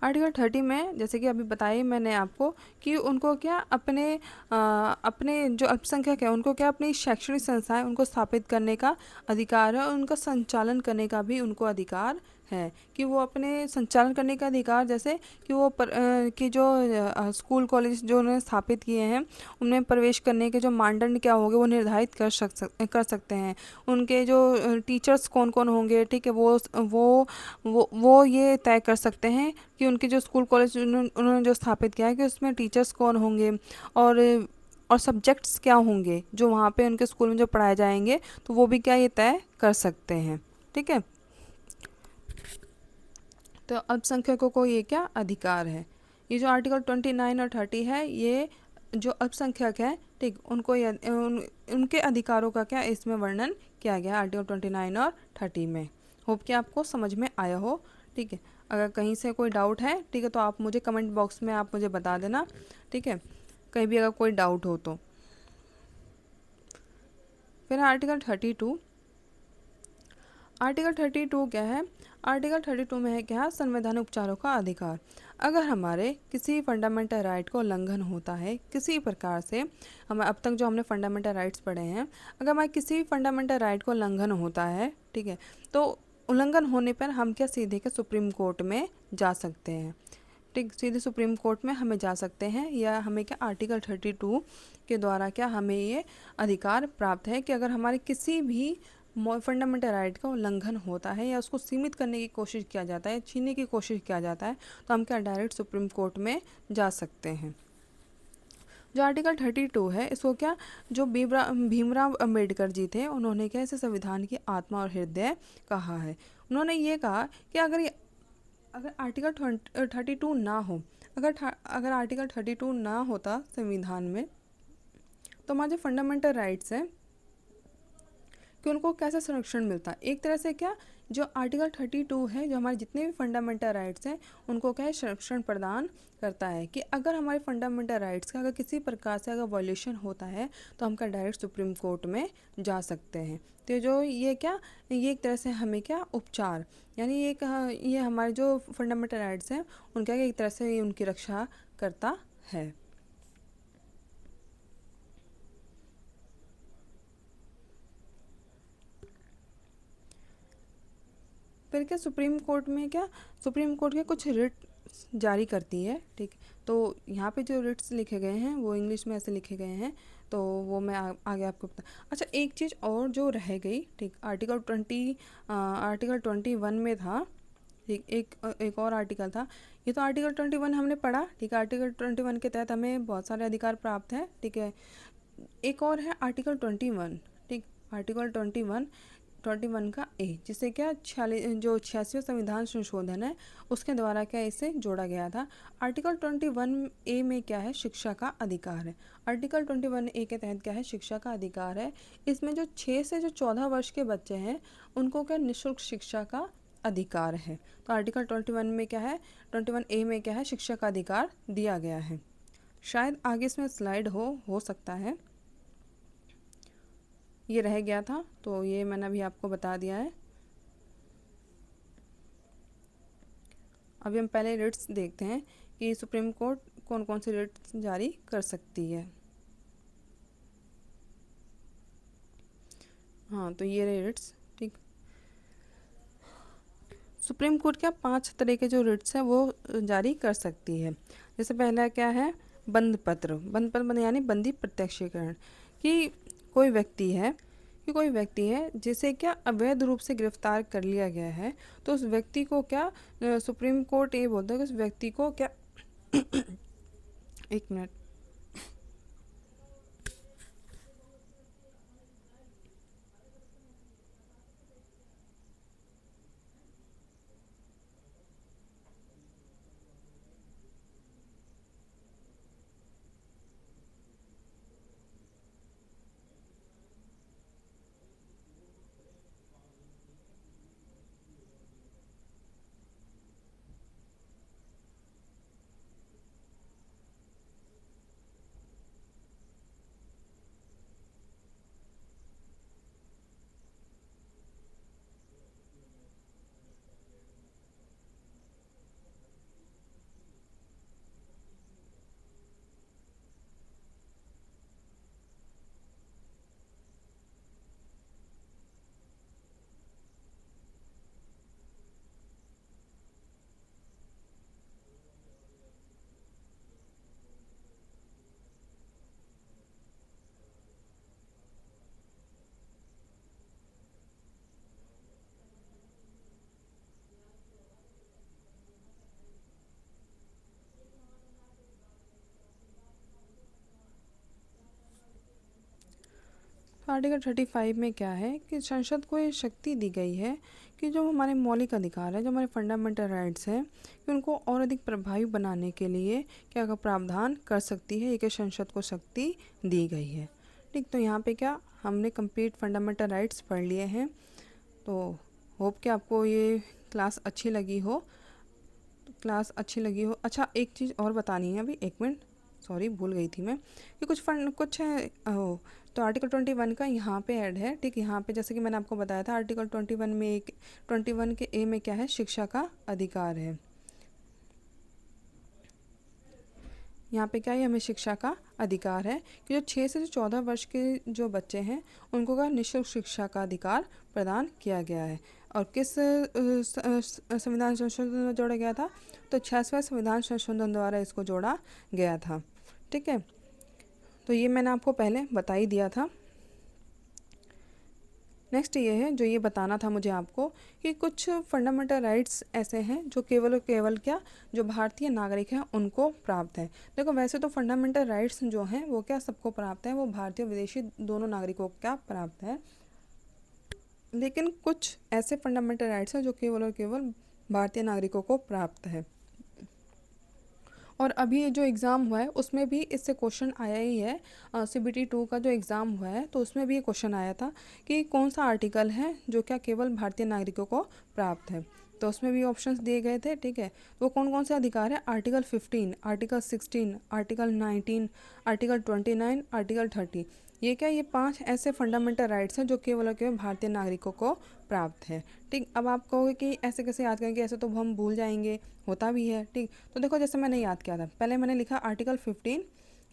S1: आर्टिकल 30 में जैसे कि अभी बताई मैंने आपको कि उनको क्या अपने जो अल्पसंख्यक है उनको क्या अपनी शैक्षणिक संस्थाएं उनको स्थापित करने का अधिकार है और उनका संचालन करने का भी उनको अधिकार है। कि वो अपने संचालन करने का अधिकार, जैसे कि वो कि जो स्कूल कॉलेज जो उन्होंने स्थापित किए हैं उनमें प्रवेश करने के जो मानदंड क्या होंगे वो निर्धारित कर सकते हैं। उनके जो टीचर्स कौन कौन होंगे, ठीक है, वो ये तय कर सकते हैं कि उनके जो स्कूल कॉलेज उन्होंने जो स्थापित किया है कि उसमें टीचर्स कौन होंगे और सब्जेक्ट्स क्या होंगे जो वहाँ पे उनके स्कूल में जो पढ़ाए जाएंगे, तो वो भी क्या ये तय कर सकते हैं। ठीक है, तो अल्पसंख्यकों को ये क्या अधिकार है। ये जो आर्टिकल 29 और 30 है ये जो अल्पसंख्यक है, ठीक, उनके अधिकारों का क्या इसमें वर्णन किया गया आर्टिकल 29 और 30 में। होप कि आपको समझ में आया हो। ठीक है, अगर कहीं से कोई डाउट है, ठीक है, तो आप मुझे कमेंट बॉक्स में आप मुझे बता देना। ठीक है, कहीं भी अगर कोई डाउट हो तो। फिर आर्टिकल 32। आर्टिकल 32 क्या है। आर्टिकल 32 में है क्या, संवैधानिक उपचारों का अधिकार। अगर हमारे किसी फंडामेंटल राइट को उल्लंघन होता है किसी प्रकार से, हम अब तक जो हमने फंडामेंटल राइट्स पढ़े हैं, अगर हमारे किसी फंडामेंटल राइट को उल्लंघन होता है, ठीक है, तो उल्लंघन होने पर हम क्या सीधे के सुप्रीम कोर्ट में जा सकते हैं। ठीक, सीधे सुप्रीम कोर्ट में हमें जा सकते हैं, या हमें क्या आर्टिकल 32 के द्वारा क्या हमें ये अधिकार प्राप्त है कि अगर हमारे किसी भी फंडामेंटल राइट का उल्लंघन होता है या उसको सीमित करने की कोशिश किया जाता है, छीनने की कोशिश किया जाता है, तो हम क्या डायरेक्ट सुप्रीम कोर्ट में जा सकते हैं। जो आर्टिकल 32 है इसको क्या जो भीमराव अंबेडकर जी थे उन्होंने क्या इसे संविधान की आत्मा और हृदय कहा है। उन्होंने ये कहा कि अगर आर्टिकल 32 ना हो, अगर आर्टिकल 32 ना होता संविधान में, तो हमारे जो फंडामेंटल राइट्स हैं कि उनको कैसा संरक्षण मिलता है। एक तरह से क्या जो आर्टिकल 32 है जो हमारे जितने भी फंडामेंटल राइट्स हैं उनको क्या है संरक्षण प्रदान करता है कि अगर हमारे फंडामेंटल राइट्स का अगर किसी प्रकार से अगर वॉल्यूशन होता है तो हम क्या डायरेक्ट सुप्रीम कोर्ट में जा सकते हैं। तो जो ये क्या ये एक तरह से हमें क्या उपचार, यानी ये हमारे जो फंडामेंटल राइट्स हैं उनका एक तरह से ये उनकी रक्षा करता है। फिर क्या सुप्रीम कोर्ट में क्या सुप्रीम कोर्ट के कुछ रिट जारी करती है। ठीक, तो यहाँ पे जो रिट्स लिखे गए हैं वो इंग्लिश में ऐसे लिखे गए हैं, तो वो मैं आगे आपको बता। अच्छा, एक चीज़ और जो रह गई, ठीक, आर्टिकल 21 में था। ठीक, एक और आर्टिकल था। ये तो आर्टिकल 21 हमने पढ़ा। ठीक, आर्टिकल 21 के तहत हमें बहुत सारे अधिकार प्राप्त हैं। ठीक है, एक और है आर्टिकल 21। ठीक, आर्टिकल 21 का ए, जिसे क्या 86वां संविधान संशोधन है उसके द्वारा क्या इसे जोड़ा गया था। आर्टिकल 21 ए में क्या है, शिक्षा का अधिकार है। आर्टिकल 21 ए के तहत क्या है, शिक्षा का अधिकार है। इसमें जो 6 से जो 14 वर्ष के बच्चे हैं उनको क्या निःशुल्क शिक्षा का अधिकार है। तो आर्टिकल 21 में क्या है, 21 ए में क्या है, शिक्षा का अधिकार दिया गया है। शायद आगे इसमें स्लाइड हो सकता है, ये रह गया था तो ये मैंने अभी आपको बता दिया है। अभी हम पहले रिट्स देखते हैं कि सुप्रीम कोर्ट कौन कौन सी रिट्स जारी कर सकती है। हाँ, तो ये रहे रिट्स। ठीक, सुप्रीम कोर्ट क्या 5 तरह के जो रिट्स हैं वो जारी कर सकती है। जैसे पहला क्या है, बंद पत्र। बंद पत्र बंद यानी बंदी प्रत्यक्षीकरण, कि कोई व्यक्ति है जिसे क्या अवैध रूप से गिरफ्तार कर लिया गया है, तो उस व्यक्ति को क्या सुप्रीम कोर्ट ये बोलता है कि उस व्यक्ति को क्या एक मिनट, तो आर्टिकल 35 में क्या है कि संसद को ये शक्ति दी गई है कि जो हमारे मौलिक अधिकार है, जो हमारे फंडामेंटल राइट्स हैं, कि उनको और अधिक प्रभावी बनाने के लिए क्या का प्रावधान कर सकती है, ये संसद को शक्ति दी गई है। ठीक, तो यहाँ पे क्या हमने कंप्लीट फंडामेंटल राइट्स पढ़ लिए हैं। तो होप कि आपको ये क्लास अच्छी लगी हो। अच्छा, एक चीज़ और बतानी है अभी, एक मिनट, सॉरी भूल गई थी मैं, कि कुछ है तो आर्टिकल 21 का यहाँ पे ऐड है। ठीक, यहाँ पे जैसे कि मैंने आपको बताया था आर्टिकल 21 में 21 के ए में क्या है, शिक्षा का अधिकार है। यहाँ पे क्या है, हमें शिक्षा का अधिकार है कि जो 6 से 14 वर्ष के जो बच्चे हैं उनको का निःशुल्क शिक्षा का अधिकार प्रदान किया गया है। और किस संविधान संशोधन में जोड़ा गया था, तो 66वें संविधान संशोधन द्वारा इसको जोड़ा गया था। ठीक है, तो ये मैंने आपको पहले बता ही दिया था। नेक्स्ट ये है जो ये बताना था मुझे आपको कि कुछ फंडामेंटल राइट्स ऐसे हैं जो केवल और केवल क्या जो भारतीय नागरिक हैं उनको प्राप्त है। देखो वैसे तो फंडामेंटल राइट्स जो हैं वो क्या सबको प्राप्त है, वो भारतीय विदेशी दोनों नागरिकों को क्या प्राप्त है, लेकिन कुछ ऐसे फंडामेंटल राइट्स हैं जो केवल और केवल भारतीय नागरिकों को प्राप्त है। और अभी जो एग्ज़ाम हुआ है उसमें भी इससे क्वेश्चन आया ही है। CBT 2 का जो एग्ज़ाम हुआ है तो उसमें भी ये क्वेश्चन आया था कि कौन सा आर्टिकल है जो क्या केवल भारतीय नागरिकों को प्राप्त है। तो उसमें भी ऑप्शंस दिए गए थे। ठीक है, वो कौन कौन से अधिकार है, article 15, article 16, article 19, article 29, article 30। ये क्या, ये 5 ऐसे फंडामेंटल राइट्स हैं जो केवल और केवल भारतीय नागरिकों को प्राप्त है। ठीक, अब आप कहोगे कि ऐसे कैसे याद करेंगे, ऐसे तो हम भूल जाएंगे, होता भी है। ठीक, तो देखो जैसे मैंने याद किया था, पहले मैंने लिखा आर्टिकल 15,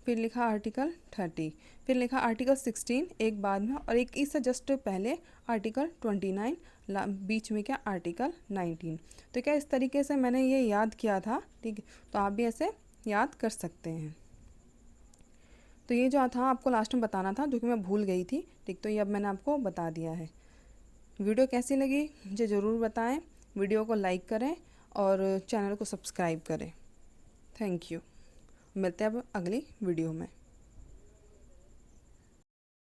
S1: फिर लिखा आर्टिकल 30, फिर लिखा आर्टिकल 16 एक बाद में, और एक इससे जस्ट पहले आर्टिकल 29, बीच में क्या आर्टिकल 19। तो क्या इस तरीके से मैंने ये याद किया था। ठीक, तो आप भी ऐसे याद कर सकते हैं। तो ये जो था आपको लास्ट में बताना था जो कि मैं भूल गई थी। ठीक, तो ये अब मैंने आपको बता दिया है। वीडियो कैसी लगी मुझे ज़रूर बताएं, वीडियो को लाइक करें और चैनल को सब्सक्राइब करें। Thank you. मिलते हैं अब अगली वीडियो में।